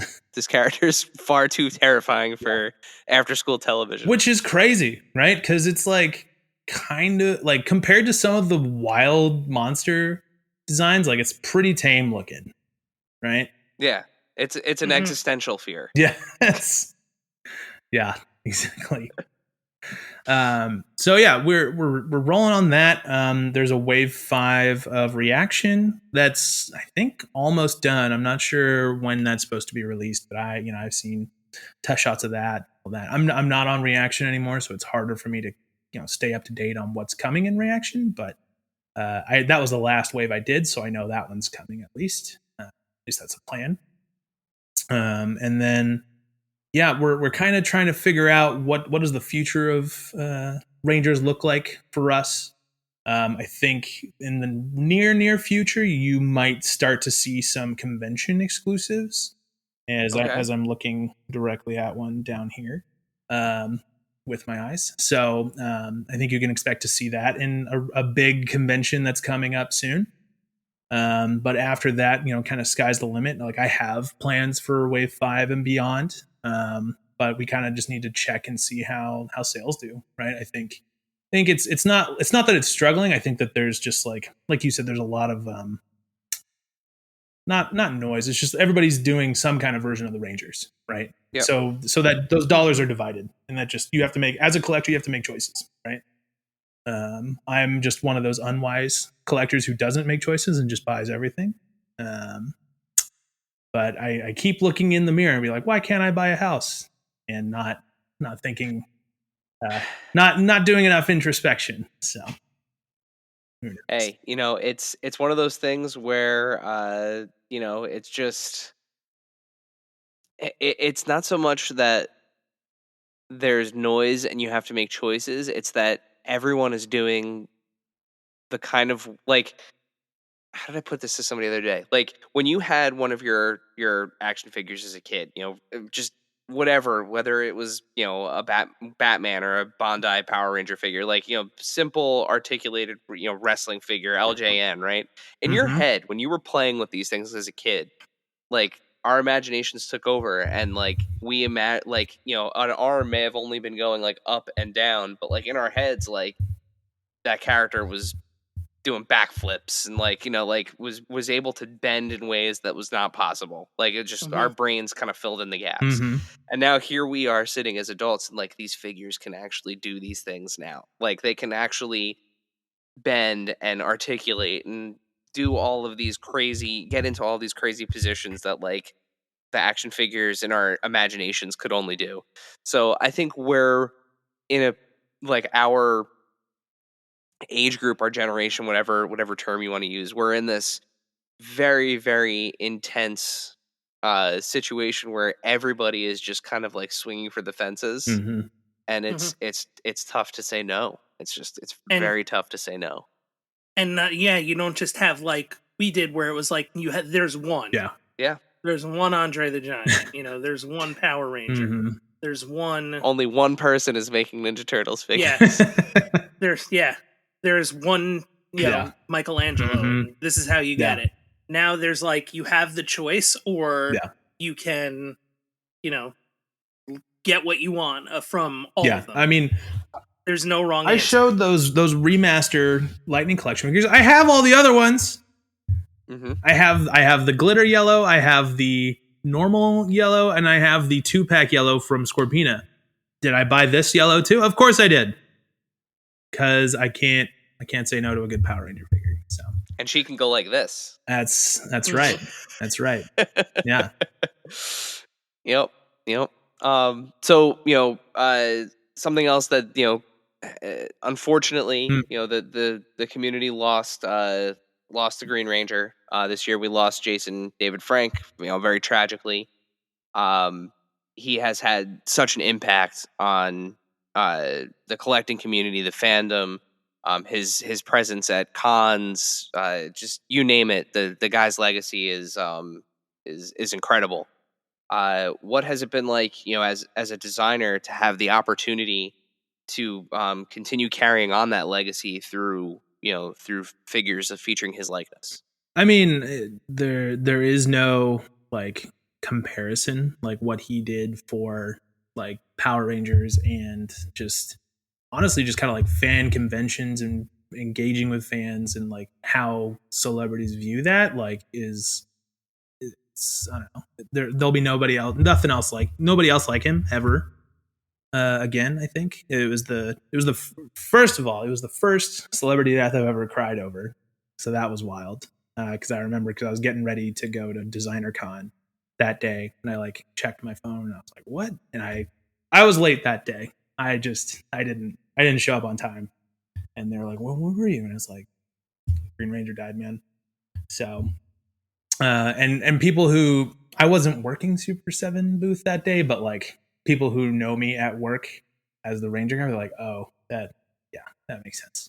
character is far too terrifying for after school television. Which is crazy, right? Because it's kind of compared to some of the wild monster designs, it's pretty tame looking, right? Yeah. It's an existential fear. Yeah. Yeah, exactly. So yeah, we're rolling on that. There's a Wave 5 of Reaction that's I think almost done. I'm not sure when that's supposed to be released, but I've seen test shots of that. I'm not on Reaction anymore, so it's harder for me to stay up to date on what's coming in Reaction. But that was the last wave I did, so I know that one's coming at least. At least that's a plan. And then. Yeah, we're kind of trying to figure out what does the future of Rangers look like for us. I think in the near future, you might start to see some convention exclusives as I'm looking directly at one down here with my eyes. So I think you can expect to see that in a big convention that's coming up soon. But after that, kind of sky's the limit. I have plans for Wave 5 and beyond. But we kind of just need to check and see how sales do, right? I think it's not that it's struggling. I think that there's just like you said, there's a lot of not noise. It's just everybody's doing some kind of version of the Rangers, right? Yep. So that those dollars are divided, and that just you have to make as a collector, you have to make choices, right? I'm just one of those unwise collectors who doesn't make choices and just buys everything. But I keep looking in the mirror and be like, why can't I buy a house? And not thinking, not doing enough introspection. So, hey, it's one of those things where, it's just, it's not so much that there's noise and you have to make choices. It's that everyone is doing the kind of like, how did I put this to somebody the other day? Like when you had one of your action figures as a kid, just whatever, whether it was a Batman or a Bandai Power Ranger figure, like simple articulated wrestling figure LJN, right? In your Mhm. head, when you were playing with these things as a kid, like our imaginations took over, and like we like an arm may have only been going like up and down, but like in our heads, like that character was doing backflips and like was able to bend in ways that was not possible. Like it just our brains kind of filled in the gaps. Mhm. And now here we are sitting as adults, and like these figures can actually do these things now. Like they can actually bend and articulate and do all of these crazy get into all these crazy positions that like the action figures in our imaginations could only do. So I think we're in a like our age group, our generation, whatever term you want to use, we're in this very, very intense situation where everybody is just kind of like swinging for the fences, Mhm. and it's tough to say no. It's and very tough to say no. yeah, you don't just have like we did where it was like there's one. Yeah. Yeah, There's one Andre the Giant, there's one Power Ranger. Mhm. There's one only one person is making Ninja Turtles figures. Yes. There's one, Yeah. Michelangelo, Mhm. and this is how you get Yeah. it. Now there's like you have the choice, or Yeah. you can, you know, get what you want from all Yeah. of them. I mean, There's no wrong I answer. showed those remastered Lightning Collection figures. I have all the other ones. Mm-hmm. I have the glitter yellow, I have the normal yellow, and I have the 2-pack yellow from Scorpina. Did I buy this yellow too? Of course I did. Cause I can't say no to a good Power Ranger figure. So And she can go like this. that's right. That's right. Yeah. Yep. Yep. So something else that unfortunately, Mm. the community lost the Green Ranger this year. We lost Jason David Frank, very tragically. He has had such an impact on the collecting community, the fandom, his presence at cons, just you name it. The guy's legacy is incredible. What has it been like, as a designer, to have the opportunity to continue carrying on that legacy through through figures of featuring his likeness? I mean, there is no like comparison like what he did for like Power Rangers and just honestly just kind of like fan conventions and engaging with fans and like how celebrities view that like is it's I don't know. There'll be nobody else, nobody else like him ever. Again, I think first of all, it was the first celebrity death I've ever cried over, so that was wild. Because I remember because I was getting ready to go to Designer Con that day, and I like checked my phone, and I was like, "What?" And I was late that day. I didn't show up on time, and they're like, "Well, where were you?" And I was like, "Green Ranger died, man." So and people who I wasn't working Super7 booth that day, but like people who know me at work as the Ranger guy, they're like, oh, that makes sense.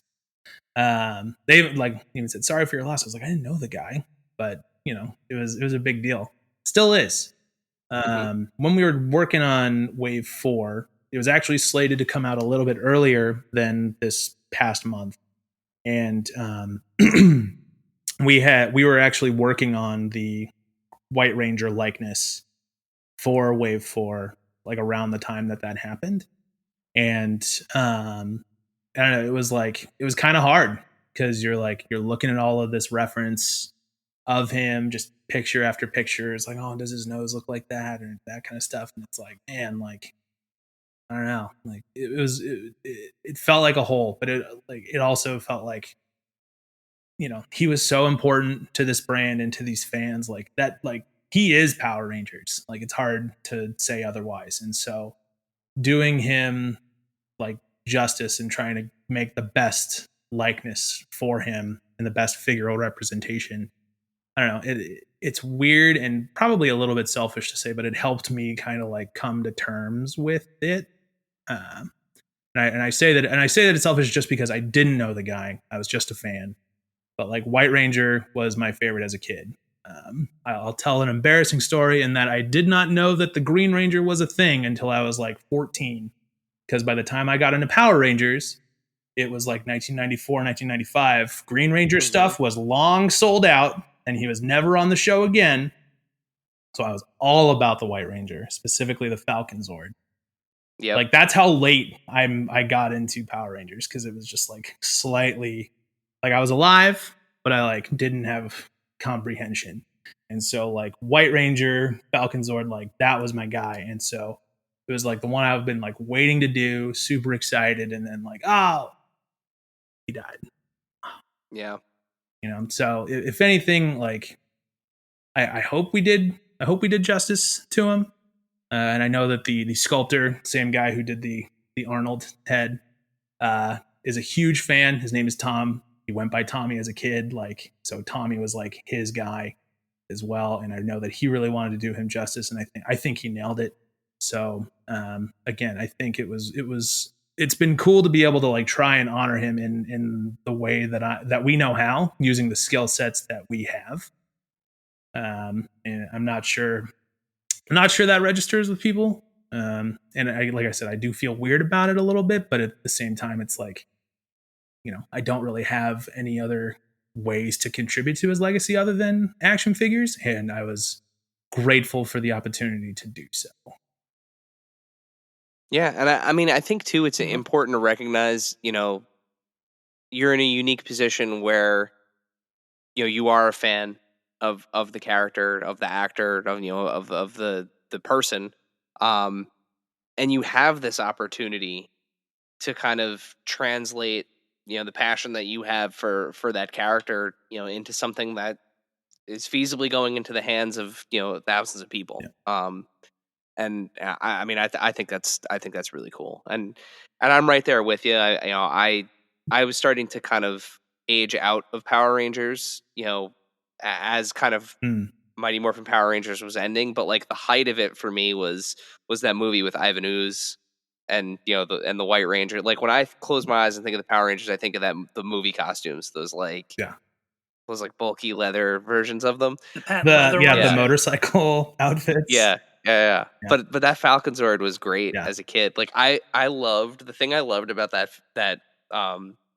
They like even said sorry for your loss. I was like, I didn't know the guy, but it was a big deal. Still is. When we were working on Wave 4, it was actually slated to come out a little bit earlier than this past month, and we were actually working on the White Ranger likeness for Wave 4 like around the time that happened, and I don't know, it was kind of hard because you're looking at all of this reference of him, just picture after picture. It's like, oh, does his nose look like that or that kind of stuff, and it's like, man, like I don't know, like it felt like a hole, but it also felt like he was so important to this brand and to these fans, like that, like he is Power Rangers. Like it's hard to say otherwise. And so doing him like justice and trying to make the best likeness for him and the best figural representation, I don't know, it's weird and probably a little bit selfish to say, but it helped me kind of like come to terms with it And I say that it's selfish just because I didn't know the guy. I was just a fan. But like White Ranger was my favorite as a kid. I'll tell an embarrassing story in that I did not know that the Green Ranger was a thing until I was like 14. Because by the time I got into Power Rangers, it was like 1994, 1995. Green Ranger stuff was long sold out, and he was never on the show again. So I was all about the White Ranger, specifically the Falcon Zord. Yeah, Like that's how late I got into Power Rangers, because it was just like slightly like I was alive, but I like didn't have comprehension. And so like White Ranger, Falcon Zord, like that was my guy. And so it was like the one I've been like waiting to do, super excited, and then like, oh, he died. yeah. So if anything, like I hope we did justice to him. And I know that the sculptor, same guy who did the Arnold head, is a huge fan. His name is Tom. He went by Tommy as a kid, like so. Tommy was like his guy as well, and I know that he really wanted to do him justice, and I think he nailed it. So again, I think it's been cool to be able to like try and honor him in the way that we know how, using the skill sets that we have. And I'm not sure that registers with people. And like I said, I do feel weird about it a little bit, but at the same time, it's like, I don't really have any other ways to contribute to his legacy other than action figures. And I was grateful for the opportunity to do so. Yeah, and I mean, I think too, it's important to recognize, you're in a unique position where, you are a fan of the character, of the actor, of the person, and you have this opportunity to kind of translate, the passion that you have for that character, into something that is feasibly going into the hands of thousands of people. Yeah. And I mean, I think that's really cool, and I'm right there with you. I was starting to kind of age out of Power Rangers, as kind of Mighty Morphin Power Rangers was ending, but like the height of it for me was that movie with Ivan Ooze and the White Ranger. Like when I close my eyes and think of the Power Rangers, I think of the movie costumes, those like bulky leather versions of them. The motorcycle outfits. Yeah. But that Falcon Zord was great Yeah. as a kid. Like I loved the thing I loved about that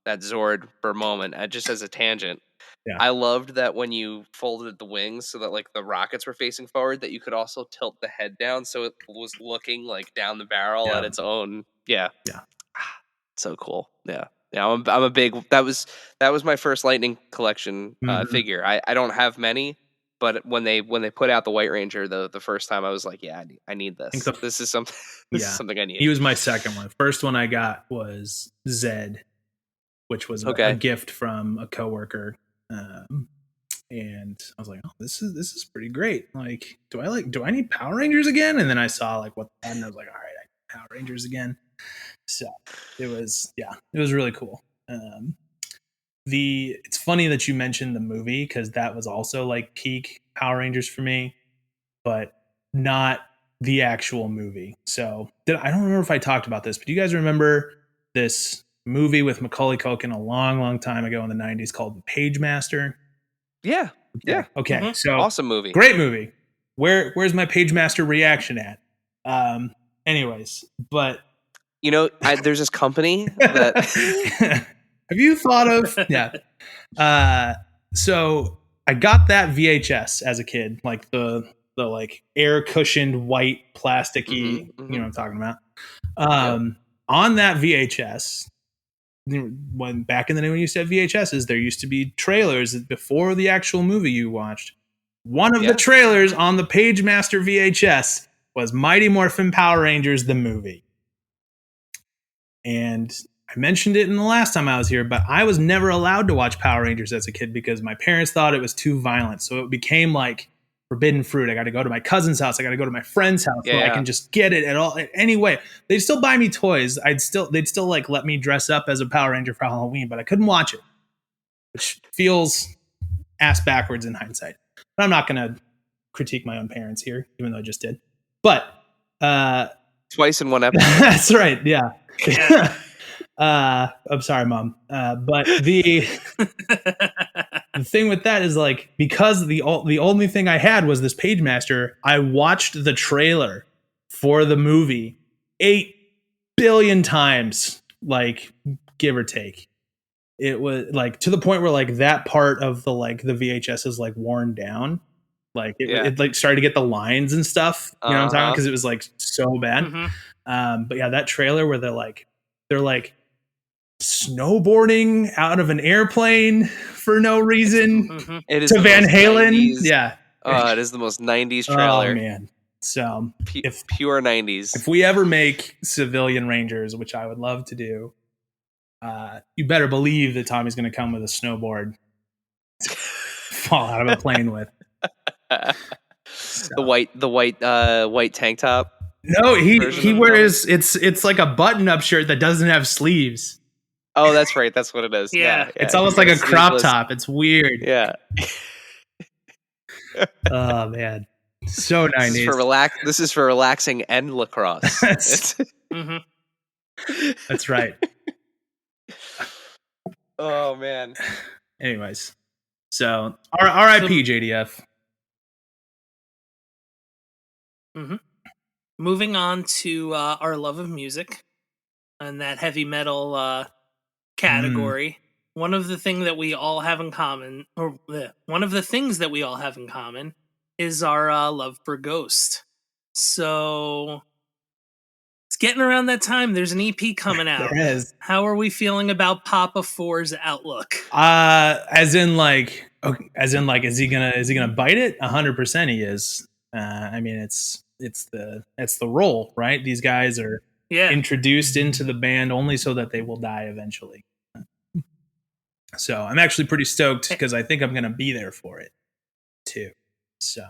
Zord for a moment, just as a tangent. Yeah. I loved that when you folded the wings so that like the rockets were facing forward, that you could also tilt the head down so it was looking like down the barrel at its own. Yeah. So cool. Yeah. Yeah, I'm a big. That was my first Lightning collection figure. I don't have many, but when they put out the White Ranger the first time, I was like, yeah, I need this. This is something. This is something I need. He was my second one. The first one I got was Zed, which was a gift from a coworker, and I was like, oh, this is pretty great. Like, do I need Power Rangers again? And then I saw like what, and I was like, all right, I need Power Rangers again. So it was really cool. It's funny that you mentioned the movie, because that was also like peak Power Rangers for me, but not the actual movie. So I don't remember if I talked about this, but do you guys remember this movie with Macaulay Culkin a long, long time ago in the 90s called The Page Master? Yeah. Yeah. Okay. So awesome movie. Great movie. Where's my Page Master reaction at? Anyways, but there's this company that have you thought of? Yeah. So I got that VHS as a kid, like the like air cushioned white plasticky, you know what I'm talking about. On that VHS, when back in the day when you said VHSs, there used to be trailers before the actual movie you watched. One of the trailers on the Page Master VHS was Mighty Morphin Power Rangers the movie. And I mentioned it in the last time I was here, but I was never allowed to watch Power Rangers as a kid because my parents thought it was too violent. So it became like forbidden fruit. I got to go to my cousin's house. I got to go to my friend's house where I can just get it anyway. They'd still buy me toys. They'd still like let me dress up as a Power Ranger for Halloween, but I couldn't watch it, which feels ass backwards in hindsight. But I'm not going to critique my own parents here, even though I just did. But twice in one episode. That's right. Yeah. I'm sorry, Mom. But the thing with that is like, because the only thing I had was this Page Master, I watched the trailer for the movie 8 billion times, like, give or take. It was like to the point where like that part of the VHS is like worn down. Like it like started to get the lines and stuff. You know what I'm talking about? Because it was like so bad. Mm-hmm. But yeah, that trailer where they're like snowboarding out of an airplane for no reason It is to Van Halen. 90s. Yeah. It is the most 90s trailer. Oh man. So if pure 90s. If we ever make Civilian Rangers, which I would love to do, you better believe that Tommy's going to come with a snowboard to fall out of a plane with. So. The white tank top. No, he wears it's like a button-up shirt that doesn't have sleeves. Oh, that's right. That's what it is. Yeah. It's almost like a crop top. It's weird. Yeah. Oh man, so 90s. This is for relaxing and lacrosse. That's right. Oh man. Anyways, so R.I.P. JDF. Mm-hmm. Moving on to our love of music and that heavy metal category. One of the things that we all have in common, is our love for Ghost. So it's getting around that time. There's an EP coming out. There is. How are we feeling about Papa 4's outlook? As in, is he gonna bite it? 100% he is. I mean, it's the role, right? These guys are introduced into the band only so that they will die eventually. So I'm actually pretty stoked because I think I'm gonna be there for it too. So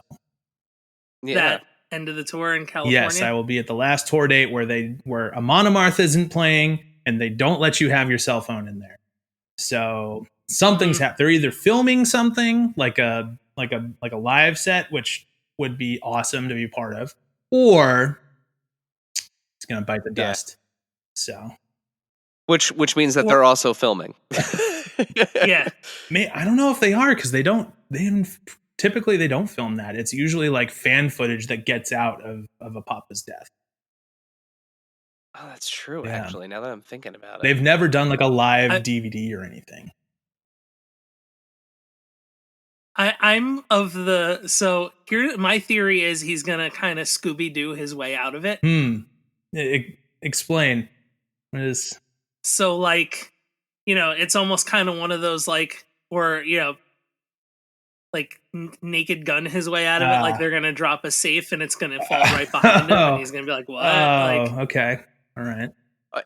that end of the tour in California. Yes, I will be at the last tour date where Amon Amarth isn't playing and they don't let you have your cell phone in there. So something's happened. They're either filming something like a live set, which would be awesome to be part of, or it's gonna bite the dust. So which means that they're also filming. Yeah. I don't know if they are, because typically they don't film that. It's usually like fan footage that gets out of a Papa's death. Oh, that's true. Yeah. Actually, now that I'm thinking about it, they've never done like a live DVD or anything. I'm of the so here. My theory is he's gonna kind of Scooby-Doo his way out of it. Explain. What is so like? It's almost kind of one of those like, or like Naked Gun his way out of it. Like they're gonna drop a safe and it's gonna fall right behind him, and he's gonna be like, "What?" Okay, all right.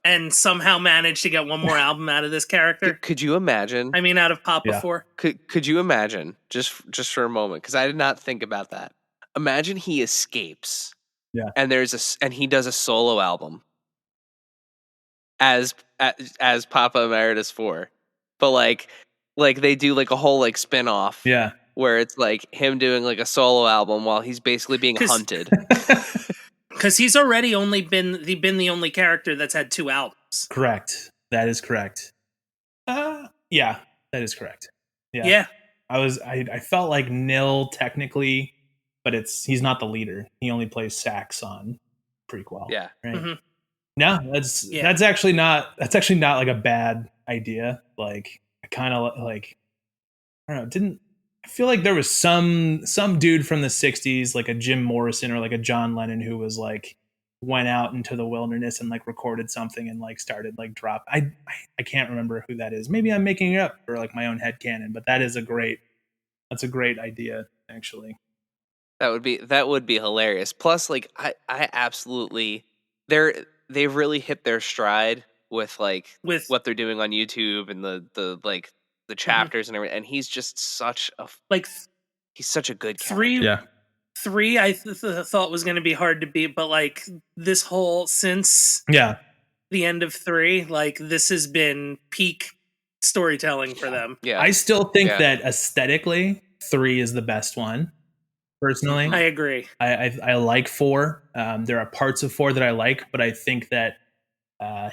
And somehow manage to get one more album out of this character. Could you imagine? I mean, out of Papa 4. Could you imagine just for a moment? Because I did not think about that. Imagine he escapes. Yeah. And he does a solo album as Papa Emeritus 4, but like they do like a whole like spin-off. Yeah. Where it's like him doing like a solo album while he's basically being hunted. Because he's already been the only character that's had 2 albums. Correct. That is correct. Yeah, that is correct. Yeah. I felt like Nil technically, but he's not the leader. He only plays sax on Prequel. Yeah. Right. Mm-hmm. No, that's actually not like a bad idea. Like I kind of like, I don't know, I feel like there was some dude from the 60s, like a Jim Morrison or like a John Lennon, who was like went out into the wilderness and like recorded something and like started like drop. I can't remember who that is. Maybe I'm making it up for like my own headcanon, but that's a great idea actually. That would be hilarious. Plus, like I absolutely they've really hit their stride with what they're doing on YouTube and the like the chapters and everything, and he's just such a he's such a good character. 3 I thought was going to be hard to beat, but like this whole since the end of 3, like this has been peak storytelling for them. Yeah, I still think that aesthetically 3 is the best one, personally. I agree. I like 4. There are parts of 4 that I like, but I think that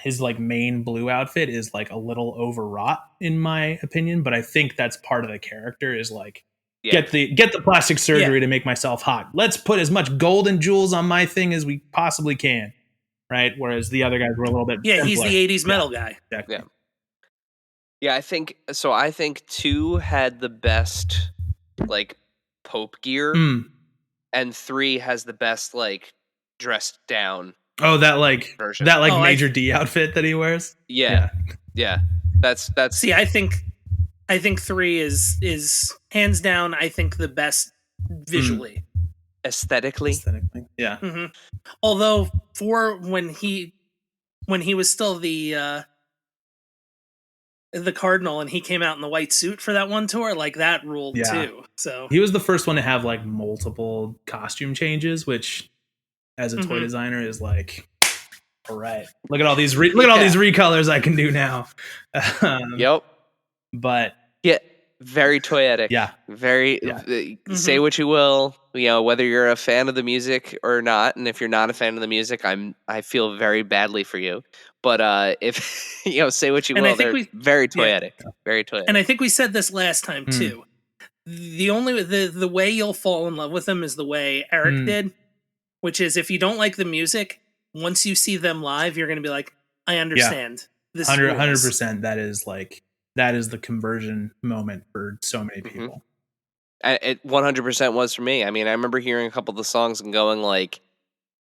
his like main blue outfit is like a little overwrought in my opinion. But I think that's part of the character is like get the plastic surgery to make myself hot. Let's put as much gold and jewels on my thing as we possibly can, right? Whereas the other guys were a little bit simpler. He's the 80s metal guy. Exactly. Yeah, I think so. I think 2 had the best like Pope gear, and 3 has the best like dressed down. Oh, that like version. that like Major D outfit that he wears. Yeah. That's. See, I think 3 is hands down. I think the best visually, aesthetically. Yeah. Mm-hmm. Although 4, when he was still the Cardinal and he came out in the white suit for that one tour, like that ruled too. So he was the first one to have like multiple costume changes, which as a toy designer is like, all right, look at all these these recolors I can do now. Yep. But yeah, very toyetic. Yeah. Very say what you will, whether you're a fan of the music or not, and if you're not a fan of the music, I feel very badly for you. But if say what you will, they're very toyetic. Very toyetic. And I think we said this last time too. The way you'll fall in love with them is the way Eric did, which is if you don't like the music, once you see them live, you're going to be like, I understand. This 100%. That is the conversion moment for so many people. It 100% was for me. I mean, I remember hearing a couple of the songs and going like,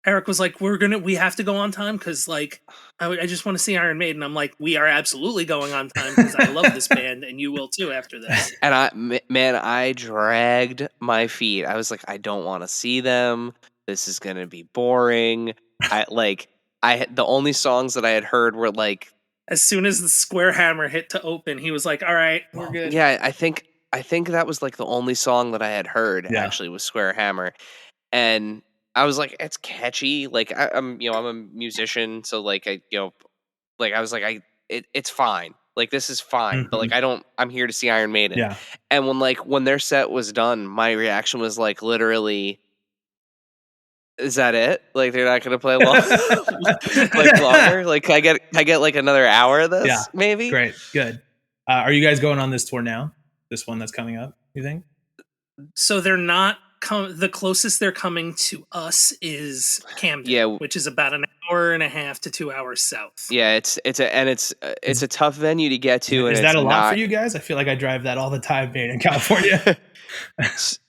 Eric was like, we have to go on time because like I just want to see Iron Maiden. I'm like, we are absolutely going on time because I love this band and you will too after this. And I dragged my feet. I was like, I don't want to see them. This is gonna be boring. The only songs that I had heard were like, as soon as the square hammer hit to open, he was like, all right, we're good. Yeah, I think that was like the only song that I had heard actually was Square Hammer, and I was like, it's catchy. Like I'm a musician, so like I was like it's fine. Like this is fine, but like I'm here to see Iron Maiden. Yeah. And when their set was done, my reaction was like literally, is that it? Like they're not gonna play long, like longer? Like I get like another hour of this? Yeah. Maybe. Great, good. Are you guys going on this tour now? This one that's coming up? You think? So they're not. The closest they're coming to us is Camden, which is about an hour and a half to 2 hours south. Yeah, it's a tough venue to get to. Is that a lot for you guys? I feel like I drive that all the time being in California.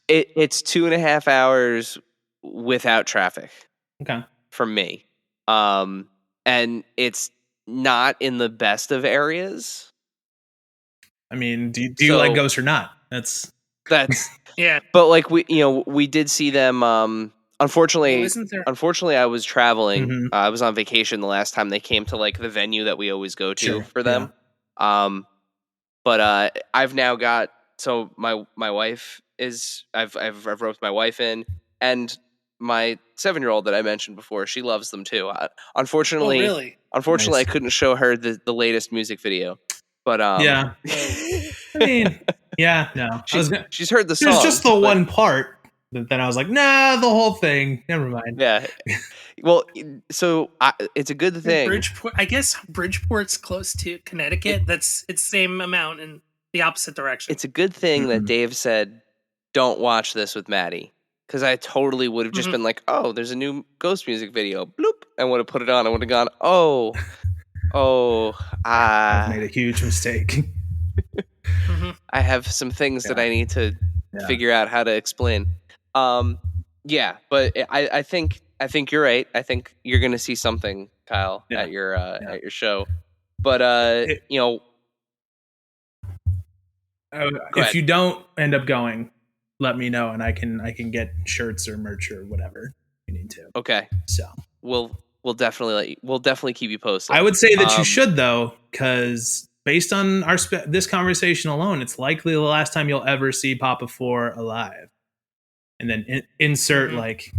It's 2.5 hours without traffic. Okay. For me. And it's not in the best of areas. I mean, do you like Ghost or not? That's yeah. But like we did see them. Unfortunately, I was traveling. I was on vacation the last time they came to like the venue that we always go to for them. Yeah. But I've now got my wife is I've roped my wife in, and my 7-year-old that I mentioned before, she loves them too. Unfortunately, nice. I couldn't show her the latest music video. But yeah, I mean, yeah, no, she's heard the song. It's just the one part. Then I was like, nah, the whole thing. Never mind. Yeah. Well, so it's a good thing. Bridgeport, I guess Bridgeport's close to Connecticut. It's same amount in the opposite direction. It's a good thing that Dave said, "Don't watch this with Maddie," because I totally would have just been like, "Oh, there's a new Ghost music video." Bloop, and would have put it on. I would have gone, I've made a huge mistake. I have some things that I need to figure out how to explain. Yeah, but I think you're right. I think you're going to see something, Kyle, at your show. But if you don't end up going, let me know, and I can get shirts or merch or whatever you need to. Okay. So we'll definitely keep you posted. I would say that you should though, because based on this conversation alone, it's likely the last time you'll ever see Papa 4 alive. And then insert like,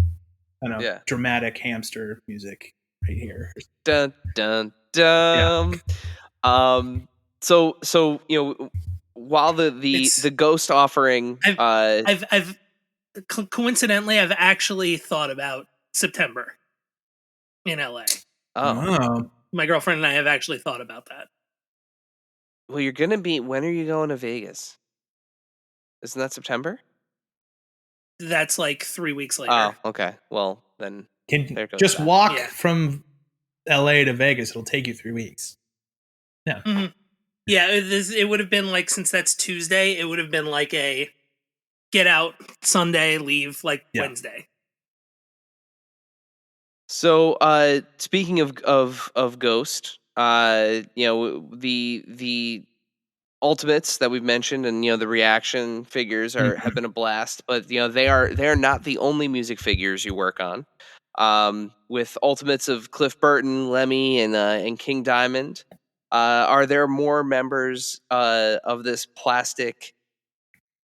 I don't know, dramatic hamster music right here. Dun dun dun. Yeah. So while the Ghost offering, I've coincidentally, I've actually thought about September in LA. Oh, My girlfriend and I have actually thought about that. well, you're gonna be. When are you going to Vegas? Isn't that September? That's like 3 weeks later. Oh, okay. Well, then Can there goes just that. walk Yeah. from LA to Vegas. It'll take you 3 weeks. Yeah. Mhm. Yeah, it would have been like, since that's Tuesday, it would have been like a get out Sunday, leave like Yeah. Wednesday. So, speaking of Ghost, the ultimates that we've mentioned, and the reaction figures have been a blast. But they are not the only music figures you work on. With ultimates of Cliff Burton, Lemmy, and King Diamond, are there more members of this plastic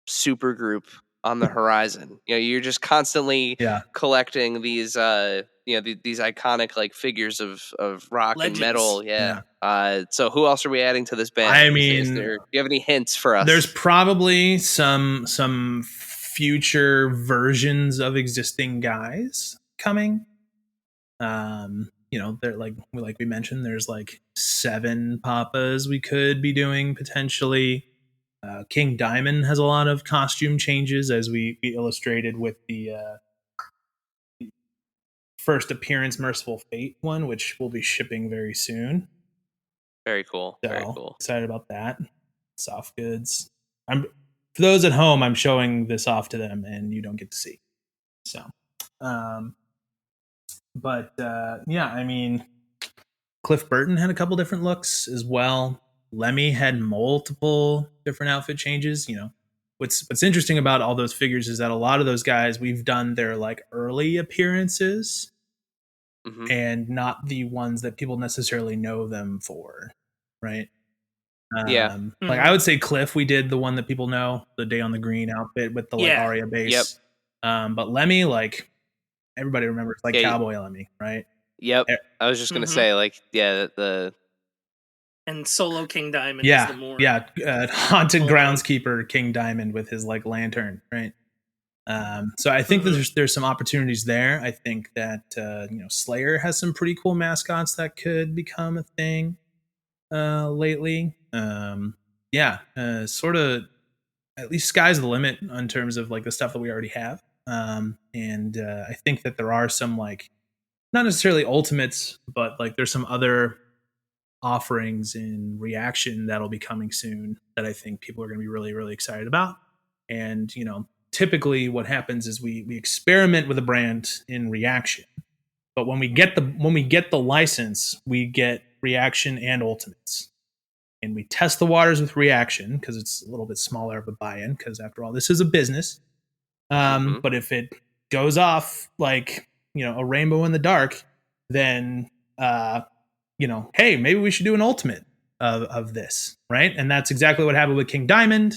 super group on the horizon? You're just constantly Yeah. collecting these these iconic like figures of rock Legends. and metal. So who else are we adding to this band? I Is mean, do you have any hints for us? there's probably some future versions of existing guys coming. They're like we mentioned, there's like 7 papas we could be doing potentially. King Diamond has a lot of costume changes, as we illustrated with the first appearance Merciful Fate one, which will be shipping very soon. Very cool. So Very cool. excited about that. Soft goods. For those at home, I'm showing this off to them, and you don't get to see. So, I mean, Cliff Burton had a couple different looks as well. Lemmy had multiple different outfit changes. What's interesting about all those figures is that a lot of those guys, we've done their like early appearances, and not the ones that people necessarily know them for, right? Like I would say Cliff, we did the one that people know, the Day on the Green outfit with the like Aria bass. But Lemmy, like everybody remembers like Cowboy Lemmy, right? Yep. I was just gonna say, like, the and solo King Diamond is the more haunted groundskeeper King Diamond with his like lantern, right? So I think that there's some opportunities there. I think that Slayer has some pretty cool mascots that could become a thing lately. Sort of, at least sky's the limit in terms of like the stuff that we already have. I think that there are some like, not necessarily ultimates, but like there's some other offerings in reaction that'll be coming soon that I think people are going to be really, really excited about. And typically what happens is we experiment with a brand in reaction, but when we get the license, we get reaction and ultimates, and we test the waters with reaction because it's a little bit smaller of a buy-in, because after all, this is a business. But if it goes off like a rainbow in the dark, then hey, maybe we should do an ultimate of this, right? And that's exactly what happened with King Diamond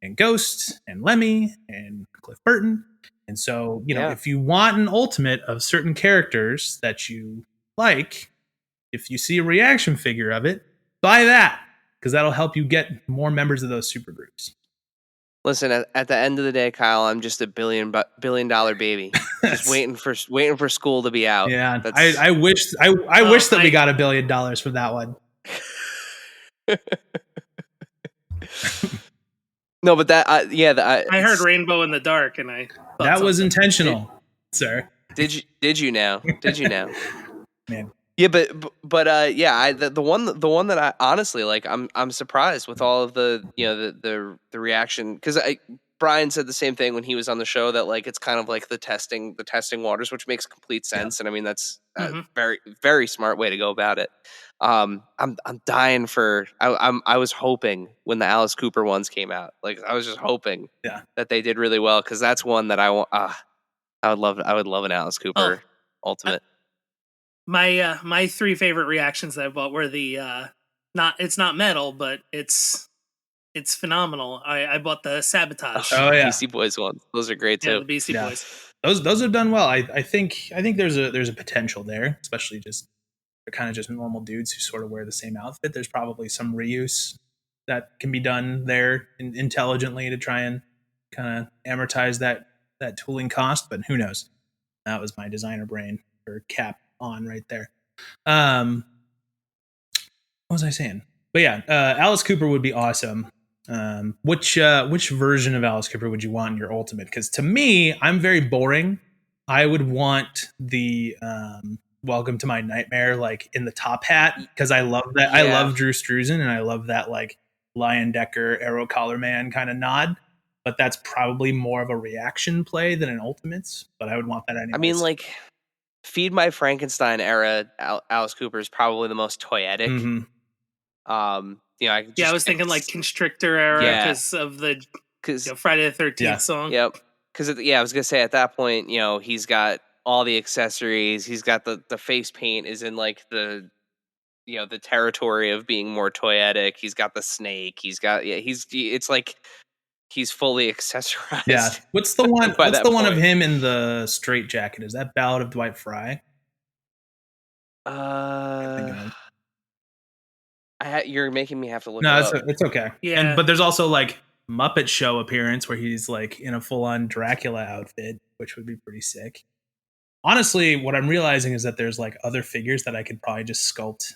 and Ghost and Lemmy and Cliff Burton. And so if you want an ultimate of certain characters that you like, if you see a reaction figure of it, buy that, because that'll help you get more members of those super groups. Listen, at the end of the day, Kyle, I'm just a $billion baby, just waiting for school to be out. Yeah, I wish that we got $1 billion from that one. No, but that I heard Rainbow in the Dark, and I thought that was intentional, sir. Did you now? Man. Yeah, but the one that I honestly like, I'm surprised with all of the the reaction, because Brian said the same thing when he was on the show, that like it's kind of like the testing waters, which makes complete sense, and I mean that's a very, very smart way to go about it. I'm dying for. I was hoping when the Alice Cooper ones came out, like I was just hoping that they did really well, because that's one that I want. I would love an Alice Cooper ultimate. My 3 favorite reactions that I bought were the it's not metal, but it's phenomenal. I bought the Sabotage. Beastie Boys ones. Those are great too. The Beastie Boys. Those have done well. I think there's a potential there, especially just they're kind of just normal dudes who sort of wear the same outfit. There's probably some reuse that can be done there intelligently to try and kind of amortize that that tooling cost, but who knows? That was my designer brain or cap on right there. What was I saying? But yeah, Alice Cooper would be awesome. Which version of Alice Cooper would you want in your ultimate? Because to me, I'm very boring. I would want the Welcome to My Nightmare like in the top hat because I love that. I love Drew Struzan and I love that like Lion Decker Arrow Collar Man kind of nod. But that's probably more of a reaction play than an ultimates. But I would want that anyways. I mean, like, Feed My Frankenstein era Alice Cooper is probably the most toyetic. Mm-hmm. I was thinking like Constrictor era because of the Friday the 13th song. Yep. Because I was gonna say at that point, he's got all the accessories. He's got the face paint is in like the the territory of being more toyetic. He's got the snake. He's got it's like he's fully accessorized. Yeah. What's the one? What's the one of him in the straight jacket? Is that Ballad of Dwight Fry? You're making me have to look. No, it up. It's okay. Yeah, but there's also like Muppet Show appearance where he's like in a full-on Dracula outfit, which would be pretty sick. Honestly, what I'm realizing is that there's like other figures that I could probably just sculpt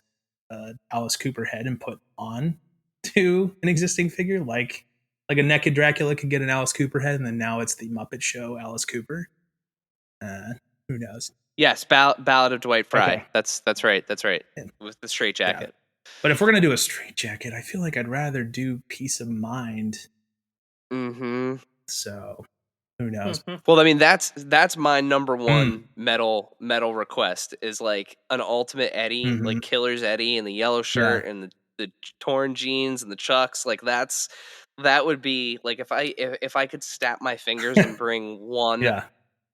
Alice Cooper head and put on to an existing figure, like a naked Dracula could get an Alice Cooper head, and then now it's the Muppet Show Alice Cooper. Who knows? Yes, Ballad of Dwight Fry. Okay. That's right. That's right. Yeah. With the straight jacket. Yeah. But if we're gonna do a straight jacket, I feel like I'd rather do Peace of Mind. Mm-hmm. So who knows? Mm-hmm. Well, I mean, that's my number one metal request is like an ultimate Eddie, like Killer's Eddie in the yellow shirt and the torn jeans and the chucks. Like that would be like if I could snap my fingers and bring one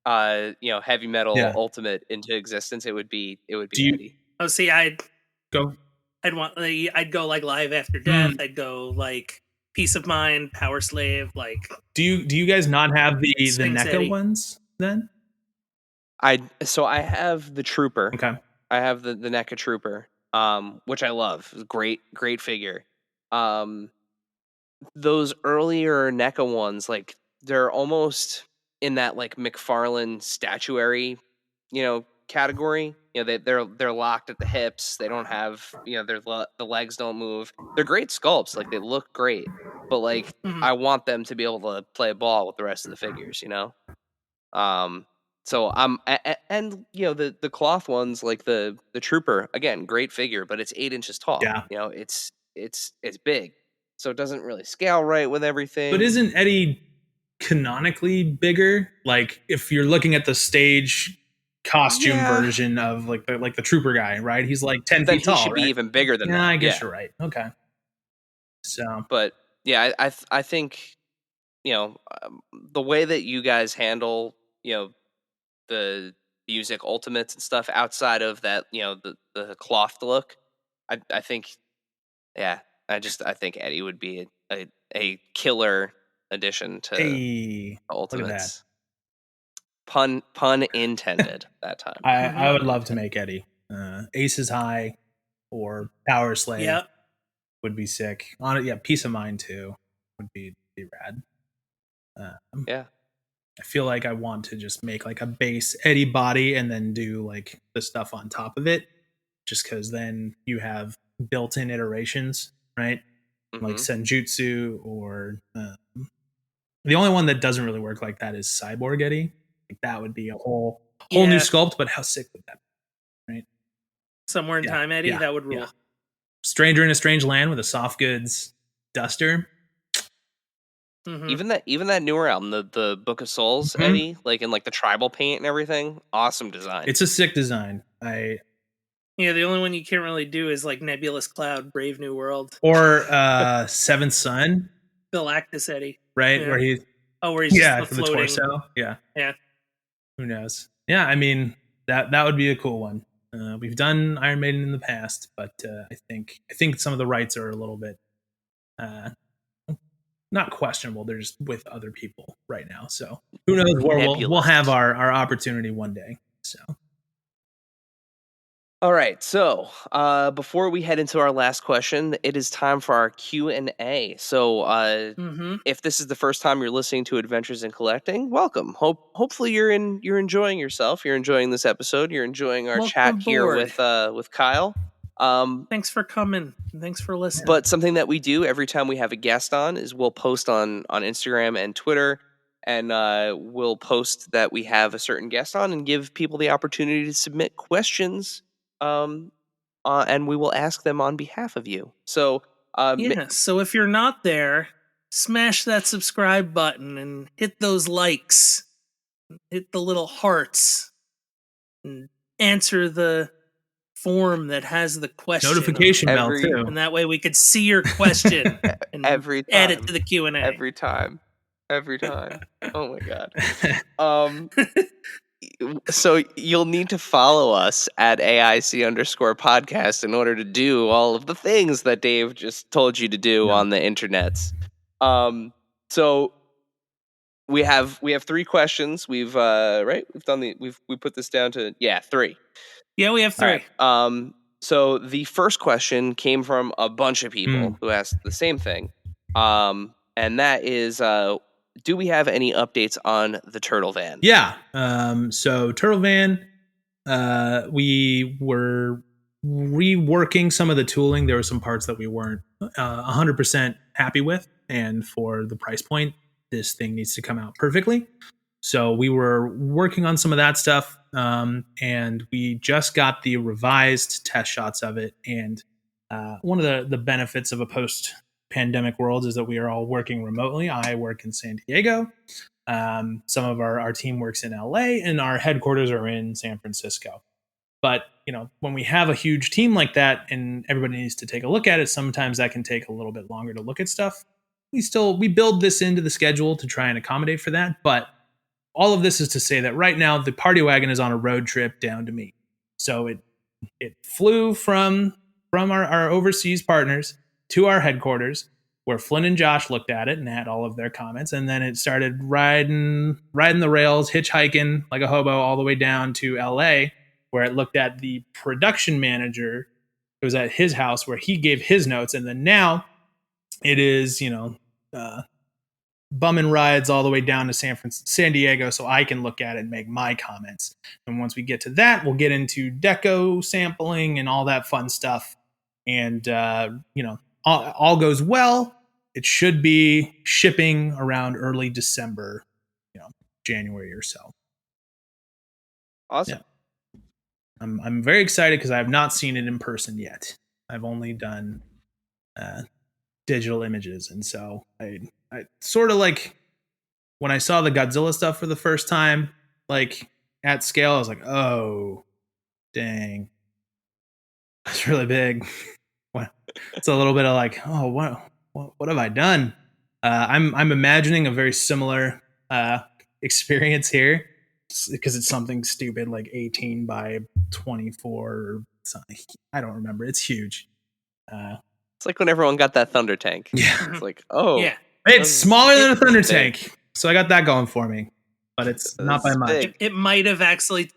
heavy metal ultimate into existence, it would be Eddie. Oh, see, I'd go like Live After Death. I'd go like Peace of Mind, Power Slave. Like, do you guys not have the NECA ones then? I have the Trooper. Okay, I have the NECA Trooper, which I love. Great figure. Those earlier NECA ones, like they're almost in that like McFarlane statuary, category. They're locked at the hips. They don't have, the legs don't move. They're great sculpts. Like they look great, but like I want them to be able to play ball with the rest of the figures, So I'm and the cloth ones like the Trooper, again, great figure, but it's 8 inches tall. Yeah. It's big. So it doesn't really scale right with everything. But isn't Eddie canonically bigger? Like if you're looking at the stage costume version of like the Trooper guy, right? He's like 10 feet tall. He should be even bigger than that. Yeah, I guess you're right. Okay. So, but yeah, I think the way that you guys handle the music ultimates and stuff outside of that the cloth look, I think I think Eddie would be a killer addition to ultimates. Pun intended that time. I would love to make Eddie. Aces High or Power Slave would be sick. Peace of Mind too would be rad. I feel like I want to just make like a base Eddie body and then do like the stuff on top of it, just because then you have built-in iterations, right? Like Senjutsu or the only one that doesn't really work like that is Cyborg Eddie. Like that would be a whole new sculpt, but how sick would that be, right? Somewhere in Time Eddie, that would rule. Yeah. Stranger in a Strange Land with a soft goods duster. Even that newer album, the Book of Souls, Eddie, like in like the tribal paint and everything, awesome design. It's a sick design. The only one you can't really do is like Nebulous Cloud, Brave New World, or Seventh Son, Galactus Eddie, right? Where he's just from the torso, yeah. Who knows? Yeah, I mean that would be a cool one. We've done Iron Maiden in the past, but I think some of the rights are a little bit not questionable. They're just with other people right now. So who knows where we'll have our opportunity one day. So All right, so before we head into our last question, it is time for our Q&A. So if this is the first time you're listening to Adventures in Collecting, welcome. Hopefully you're enjoying yourself. You're enjoying this episode. You're enjoying our chat Welcome here aboard. with Kyle. Thanks for coming. Thanks for listening. But something that we do every time we have a guest on is we'll post on Instagram and Twitter, and we'll post that we have a certain guest on and give people the opportunity to submit questions, and we will ask them on behalf of you. So so if you're not there, smash that subscribe button and hit those likes, hit the little hearts, and answer the form that has the question Notification bell too. and that way we could see your question and every time, add it to the Q&A. Every time. Oh my god. So you'll need to follow us at AIC_podcast in order to do all of the things that Dave just told you to do on the internets. So we have 3 questions. We've we put this down to 3. Yeah, we have 3. Right. So the first question came from a bunch of people who asked the same thing. And that is do we have any updates on the Turtle Van? Yeah. So Turtle Van, we were reworking some of the tooling. There were some parts that we weren't 100% happy with. And for the price point, this thing needs to come out perfectly. So we were working on some of that stuff. And we just got the revised test shots of it. And one of the benefits of a post-pandemic world is that we are all working remotely. I work in San Diego. Some of our team works in LA, and our headquarters are in San Francisco. But when we have a huge team like that and everybody needs to take a look at it, sometimes that can take a little bit longer to look at stuff. We build this into the schedule to try and accommodate for that. But all of this is to say that right now the party wagon is on a road trip down to me. So it flew from our overseas partners to our headquarters, where Flynn and Josh looked at it and had all of their comments, and then it started riding the rails, hitchhiking like a hobo all the way down to LA, where it looked at the production manager. It was at his house where he gave his notes, and then now it is bumming rides all the way down to San Diego, so I can look at it and make my comments. And once we get to that, we'll get into deco sampling and all that fun stuff. And all goes well, it should be shipping around early December, January or so. Awesome. Yeah. I'm very excited because I have not seen it in person yet. I've only done digital images, and so I sort of like when I saw the Godzilla stuff for the first time, like at scale, I was like, oh, dang, that's really big. It's a little bit of like, oh, what have I done? I'm imagining a very similar experience here because it's something stupid like 18 by 24 or something. I don't remember. It's huge. It's like when everyone got that Thunder Tank. Yeah. It's like, oh. Yeah. It's smaller than a Thunder Tank. So I got that going for me. But it's not by much. It might have actually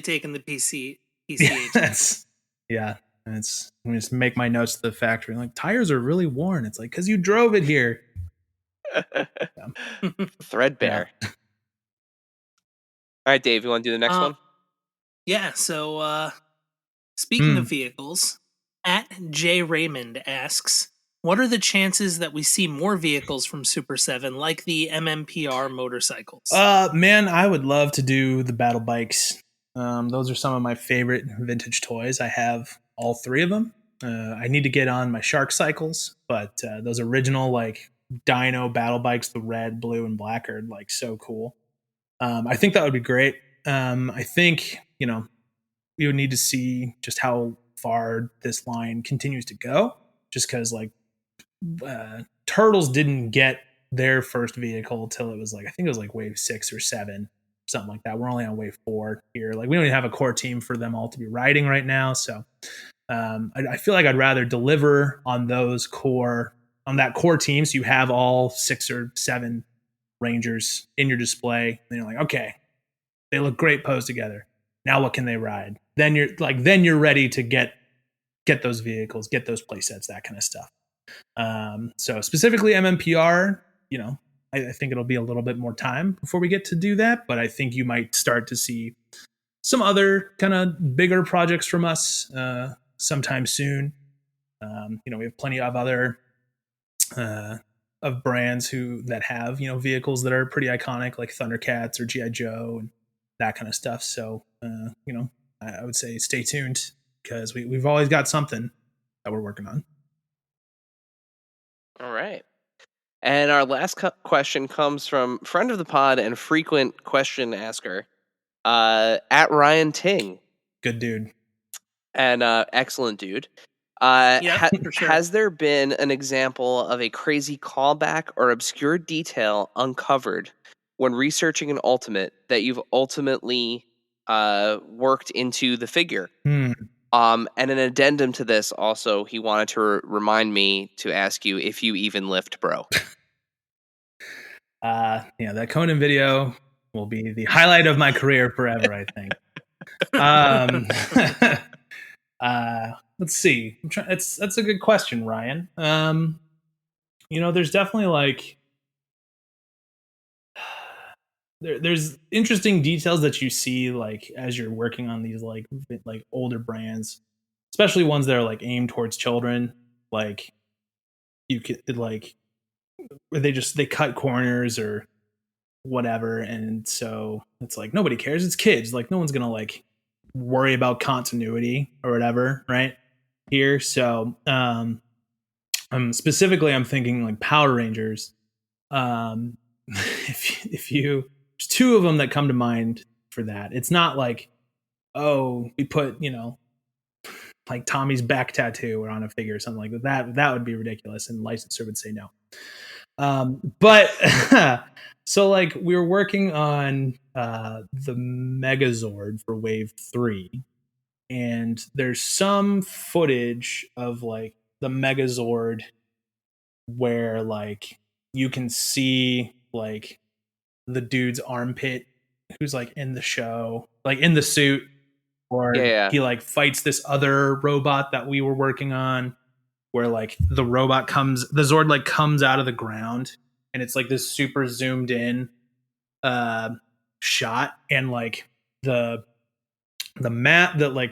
taken the PCH. Yeah. I'm just make my notes to the factory. Like, tires are really worn. It's like, because you drove it here. Threadbare. Yeah. All right, Dave, you want to do the next one? Yeah, so speaking of vehicles, at J Raymond asks, what are the chances that we see more vehicles from Super 7 like the MMPR motorcycles? Man, I would love to do the battle bikes. Those are some of my favorite vintage toys. I have all 3 of them. I need to get on my Shark cycles, but those original like Dino battle bikes, the red, blue, and black are like so cool. I think that would be great. I think, we would need to see just how far this line continues to go, just because like Turtles didn't get their first vehicle till it was like, I think it was like wave 6 or 7, something like that. We're only on wave 4 here. Like, we don't even have a core team for them all to be riding right now. So I feel like I'd rather deliver on that core team. So you have all 6 or 7 Rangers in your display. And you're like, okay, they look great posed together. Now what can they ride? Then you're ready to get those vehicles, get those play sets, that kind of stuff. So specifically MMPR, I think it'll be a little bit more time before we get to do that, but I think you might start to see some other kind of bigger projects from us sometime soon. We have plenty of other of brands that have vehicles that are pretty iconic, like Thundercats or GI Joe and that kind of stuff. So I would say stay tuned, because we've always got something that we're working on. All right. And our last question comes from friend of the pod and frequent question asker, at Ryan Ting. Good dude. And excellent dude. For sure. Has there been an example of a crazy callback or obscure detail uncovered when researching an Ultimate that you've ultimately worked into the figure? And an addendum to this also, he wanted to remind me to ask you if you even lift, bro. That Conan video will be the highlight of my career forever, I think. Let's see. That's a good question, Ryan. There's definitely there's interesting details that you see as you're working on these older brands, especially ones that are aimed towards children. You could they cut corners or whatever, and so it's nobody cares. It's kids. No one's gonna worry about continuity or whatever, right? Here, so specifically, I'm thinking Power Rangers. If you there's two of them that come to mind for that. It's not we put Tommy's back tattoo or on a figure or something like that. That would be ridiculous, and licensor would say no. But so we were working on the Megazord for Wave 3, and there's some footage of the Megazord where you can see the dude's armpit who's in the show, in the suit, or he fights this other robot that we were working on, where the Zord comes out of the ground, and it's this super zoomed in shot, and the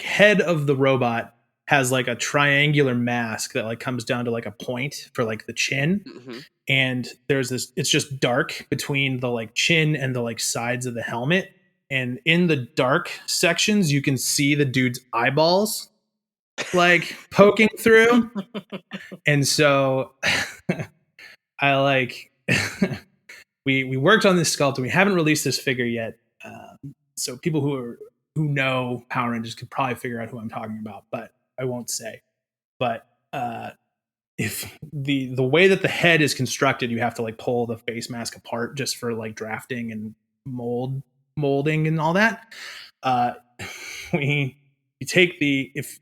head of the robot has a triangular mask that comes down to a point for the chin. Mm-hmm. And there's it's just dark between the chin and the sides of the helmet, and in the dark sections you can see the dude's eyeballs poking through. And so I we worked on this sculpt, and we haven't released this figure yet, so people who know Power Rangers could probably figure out who I'm talking about, but I won't say. But if the way that the head is constructed, you have to pull the face mask apart just for drafting and molding and all that. You take if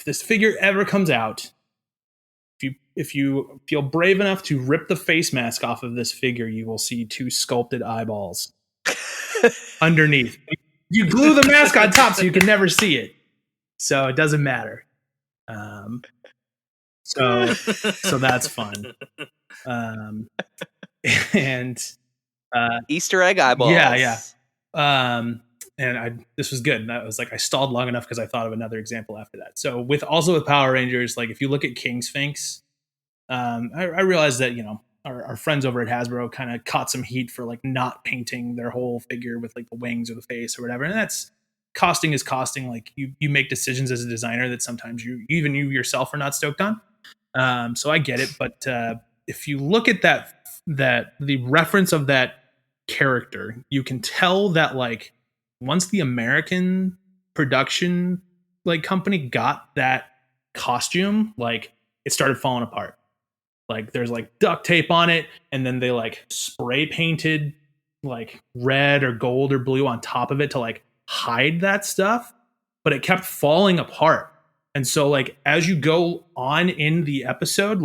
this figure ever comes out, if you feel brave enough to rip the face mask off of this figure, you will see two sculpted eyeballs underneath. You glue the mask on top so you can never see it, so it doesn't matter. So that's fun. And Easter egg eyeballs. Yeah. And this was good. And I was I stalled long enough because I thought of another example after that. So with Power Rangers, if you look at King Sphinx, I realized that our friends over at Hasbro kind of caught some heat for not painting their whole figure with the wings or the face or whatever, and that's costing is costing. You make decisions as a designer that sometimes you yourself are not stoked on. So I get it, but if you look at that the reference of that character, you can tell that once the American production company got that costume, it started falling apart. There's duct tape on it, and then they spray painted red or gold or blue on top of it to hide that stuff, but it kept falling apart. And so as you go on in the episode,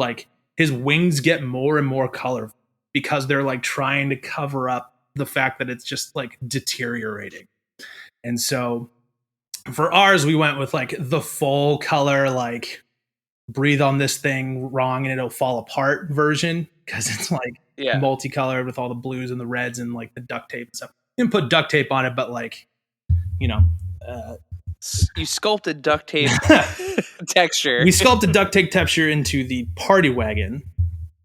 his wings get more and more colorful because they're trying to cover up the fact that it's just deteriorating. And so for ours, we went with like the full color, like breathe on this thing wrong and it'll fall apart version, because it's like multicolored with all the blues and the reds and like the duct tape and stuff. You didn't put duct tape on it, but like, you know, you sculpted duct tape texture. We sculpted duct tape texture into the party wagon.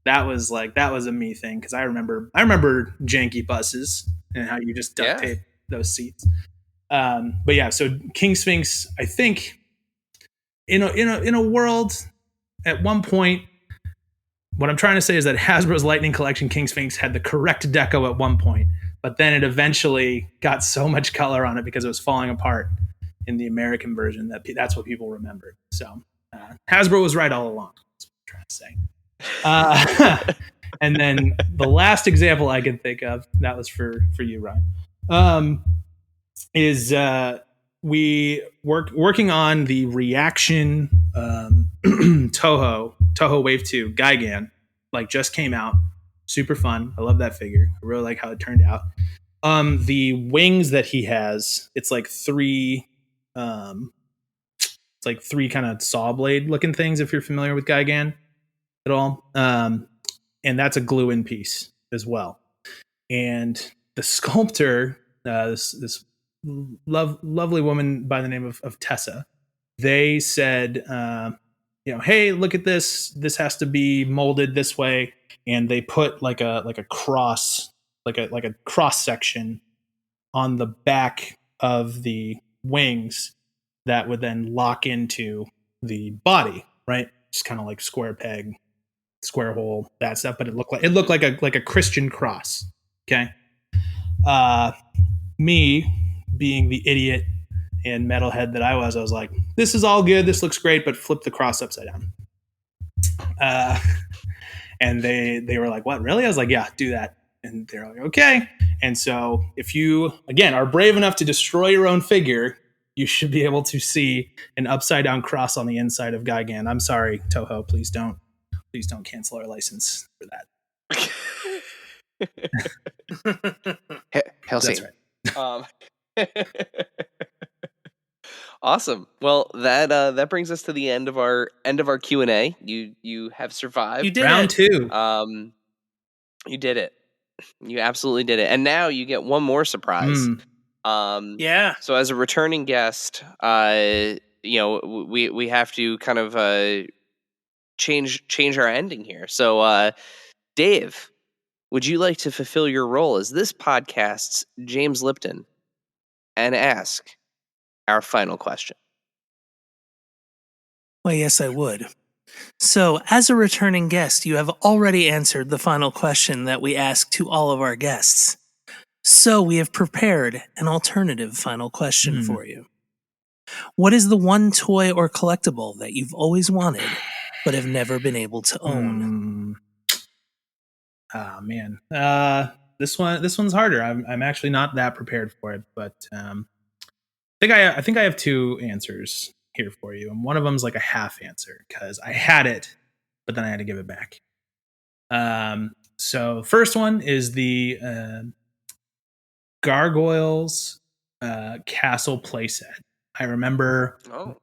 That was a me thing, because I remember janky buses and how you just duct tape those seats. But yeah, so King Sphinx, I think in a world at one point, what I'm trying to say is that Hasbro's Lightning Collection King Sphinx had the correct deco at one point, but then it eventually got so much color on it because it was falling apart in the American version that's what people remembered. So Hasbro was right all along. That's what I'm trying to say. And then the last example I can think of, that was for you, Ryan, is we working on the reaction Toho Wave 2 Gigan, like just came out. Super fun. I love that figure. I really like how it turned out. The wings that he has, it's like three kind of saw blade looking things, if you're familiar with Gigan at all. And that's a glue in piece as well. And the sculptor, this lovely woman by the name of Tessa, they said, hey, look at this. This has to be molded this way. And they put like a cross, like a cross section on the back of the wings that would then lock into the body, right? Just kind of like square peg, square hole, that stuff. But it looked like a Christian cross. Okay. Me being the idiot and metalhead that I was like, this is all good. This looks great, but flip the cross upside down. And they were like, what, really? I was like, yeah, do that. And they're like, okay. And so if you, again, are brave enough to destroy your own figure, you should be able to see an upside down cross on the inside of Gigan. I'm sorry, Toho, please don't cancel our license for that. That's right. Awesome. Well, that brings us to the end of our Q&A. You have survived. You did round it. 2. You did it. You absolutely did it. And now you get one more surprise. Yeah. So as a returning guest, we have to kind of change our ending here. So Dave, would you like to fulfill your role as this podcast's James Lipton and ask our final question? Well, yes, I would. So, as a returning guest, you have already answered the final question that we ask to all of our guests. So, we have prepared an alternative final question for you. What is the one toy or collectible that you've always wanted but have never been able to own? Oh man, this one's harder. I'm actually not that prepared for it, but I think I have 2 answers here for you, and one of them's like a half answer because I had it, but then I had to give it back. So first one is the Gargoyles Castle playset. I remember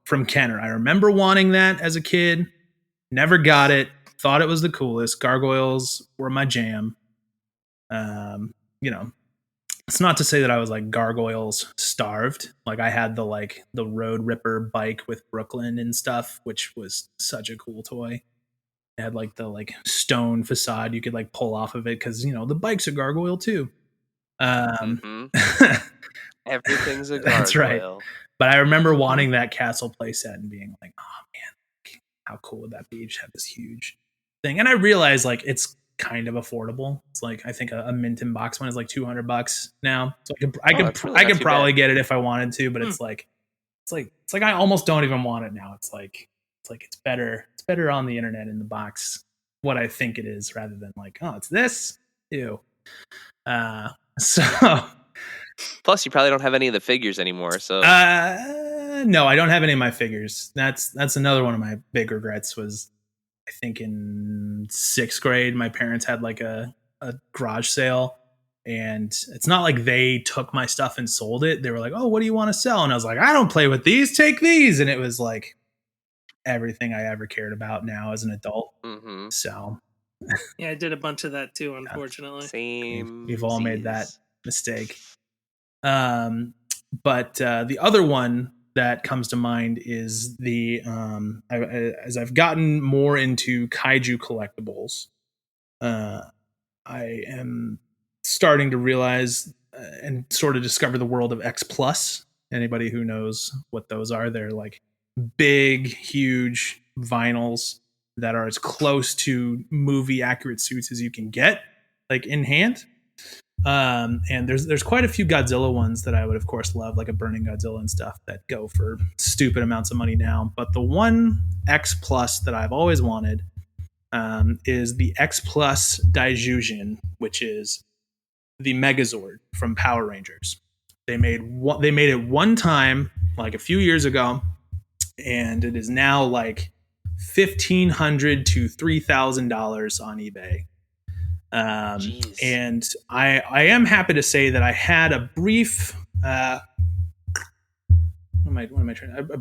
from Kenner. I remember wanting that as a kid. Never got it. Thought it was the coolest. Gargoyles were my jam. It's not to say that I was like Gargoyles starved. Like I had the Road Ripper bike with Brooklyn and stuff, which was such a cool toy. It had like the stone facade you could like pull off of it because the bike's a gargoyle too. Everything's a gargoyle. That's right. But I remember wanting that castle playset and being like, oh man, how cool would that be? You just have this huge thing. And I realized like it's kind of affordable. It's like I think a mint in box one is like $200 now. So I could probably get it if I wanted to, but it's like I almost don't even want it now. It's better on the internet in the box what I think it is rather than like, oh, it's this. Ew. So plus you probably don't have any of the figures anymore. So no, I don't have any of my figures. That's another one of my big regrets was I think in 6th grade, my parents had like a garage sale And it's not like they took my stuff and sold it. They were like, "Oh, what do you want to sell?" And I was like, "I don't play with these. Take these." And it was like everything I ever cared about now as an adult. Mm-hmm. So yeah, I did a bunch of that too, unfortunately. Same. we've all made that mistake. But the other one that comes to mind is the as I've gotten more into kaiju collectibles, I am starting to realize and sort of discover the world of X Plus. Anybody who knows what those are, they're like big, huge vinyls that are as close to movie accurate suits as you can get, like in hand. And there's quite a few Godzilla ones that I would of course love, like a Burning Godzilla and stuff, that go for stupid amounts of money now. But the one X Plus that I've always wanted is the X Plus Daijujin, which is the Megazord from Power Rangers. They made it one time, like a few years ago, and it is now like $1,500 to $3,000 on eBay. And I am happy to say that I had a brief a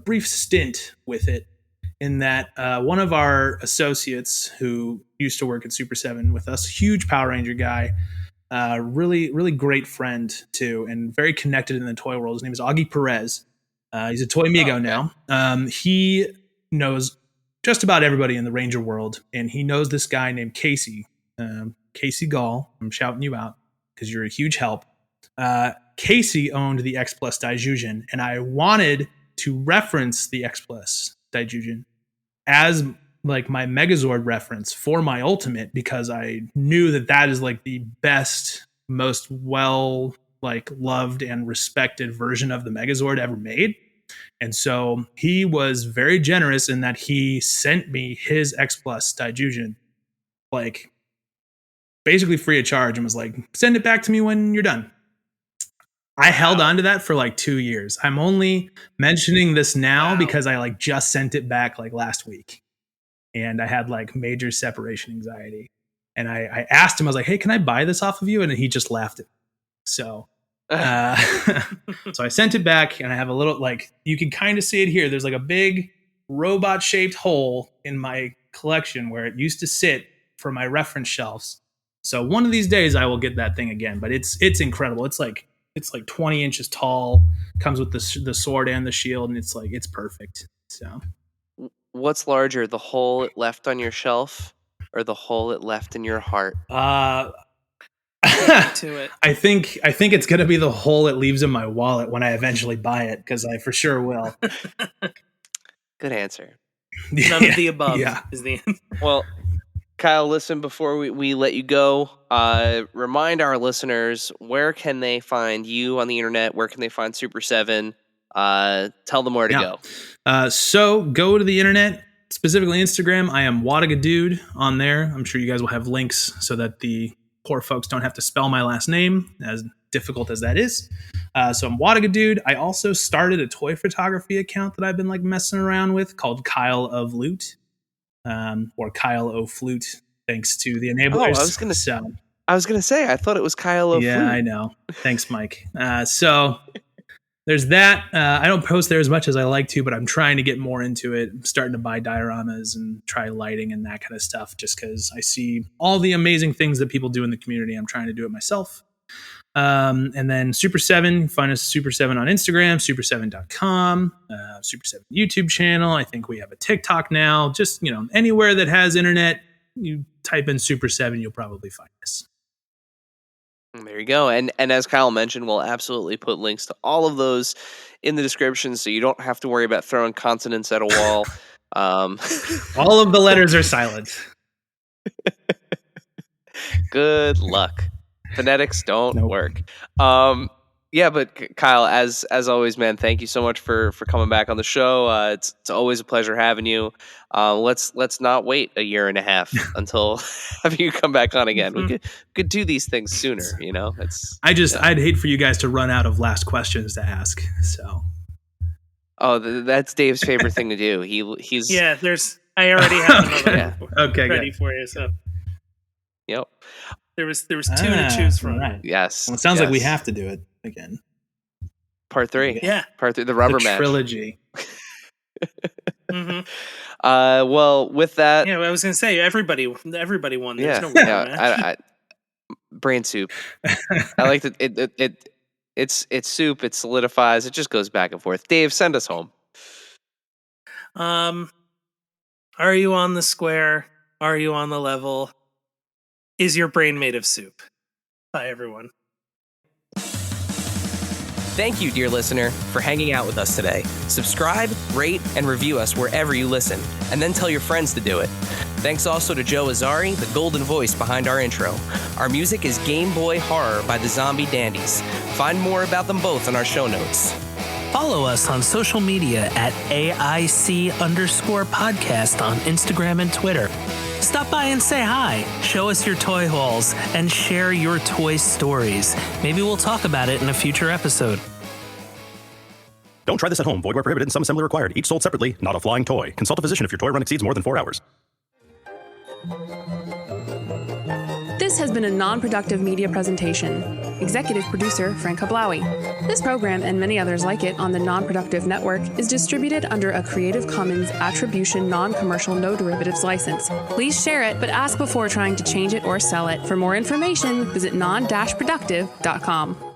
brief stint with it, in that one of our associates who used to work at Super 7 with us, huge Power Ranger guy, really great friend too, and very connected in the toy world. His name is Augie Perez. He's a Toy Migo now. He knows just about everybody in the Ranger world, and he knows this guy named Casey. Casey Gall, I'm shouting you out because you're a huge help. Casey owned the X Plus Daijujin, and I wanted to reference the X Plus Daijujin as like my Megazord reference for my Ultimate, because I knew that is like the best, most well like loved and respected version of the Megazord ever made. And so he was very generous in that he sent me his X Plus Daijujin, like basically free of charge, and was like, "Send it back to me when you're done." I held on to that for like 2 years. I'm only mentioning this now because I like just sent it back like last week, and I had like major separation anxiety. And I asked him, I was like, "Hey, can I buy this off of you?" And he just laughed at me. So, so I sent it back, and I have a little, like, you can kind of see it here. There's like a big robot shaped hole in my collection where it used to sit for my reference shelves. So one of these days I will get that thing again, but it's incredible. It's like 20 inches tall, comes with the sword and the shield, and it's perfect. So what's larger, the hole it left on your shelf or the hole it left in your heart? To it. I think it's gonna be the hole it leaves in my wallet when I eventually buy it, because I for sure will. Good answer. None of the above is the answer. Well, Kyle, listen, before we let you go, remind our listeners, where can they find you on the internet? Where can they find Super 7? Tell them where to go. So go to the internet, specifically Instagram. I am Wlodyga Dude on there. I'm sure you guys will have links so that the poor folks don't have to spell my last name, as difficult as that is. So I'm Wlodyga Dude. I also started a toy photography account that I've been like messing around with called Kyle of Loot. Or Kyle O Flute, thanks to the enablers. I was gonna say, I thought it was Kyle O Flute. Yeah, I know. Thanks, Mike. So there's that. I don't post there as much as I like to, but I'm trying to get more into it. I'm starting to buy dioramas and try lighting and that kind of stuff, just because I see all the amazing things that people do in the community. I'm trying to do it myself. And then Super 7, find us Super 7 on Instagram, Super7.com, Super 7 YouTube channel. I think we have a TikTok now. Just, anywhere that has internet, you type in Super 7, you'll probably find us. There you go. And as Kyle mentioned, we'll absolutely put links to all of those in the description, so you don't have to worry about throwing consonants at a wall. All of the letters are silent. Good luck. Phonetics don't work. Yeah, but Kyle, as always, man, thank you so much for coming back on the show. It's always a pleasure having you. Let's not wait a year and a half until have you come back on again. We could do these things sooner. I'd hate for you guys to run out of last questions to ask. So, that's Dave's favorite thing to do. He's I already have another ready for you. So, yep. There was two to choose from. Right. Yes. Well, it sounds like we yes. have to do it again. Part 3. Yeah. Part 3, the rubber The match. trilogy. Mm-hmm. Well, with that, Yeah, I was gonna say everybody won. There's yeah, no rubber yeah. match. Brain soup. I like that. It's soup. It solidifies. It just goes back and forth. Dave, send us home. Are you on the square? Are you on the level? Is your brain made of soup? Bye, everyone. Thank you, dear listener, for hanging out with us today. Subscribe, rate, and review us wherever you listen, and then tell your friends to do it. Thanks also to Joe Azari, the golden voice behind our intro. Our music is Game Boy Horror by the Zombie Dandies. Find more about them both in our show notes. Follow us on social media at AIC_podcast on Instagram and Twitter. Stop by and say hi, show us your toy hauls, and share your toy stories. Maybe we'll talk about it in a future episode. Don't try this at home. Void where prohibited and some assembly required. Each sold separately, not a flying toy. Consult a physician if your toy run exceeds more than 4 hours. This has been a non-productive media presentation. Executive producer Frank Hablawi. This program and many others like it on the Non-Productive Network is distributed under a Creative Commons Attribution Non-Commercial No Derivatives license. Please share it, but ask before trying to change it or sell it. For more information, visit non-productive.com.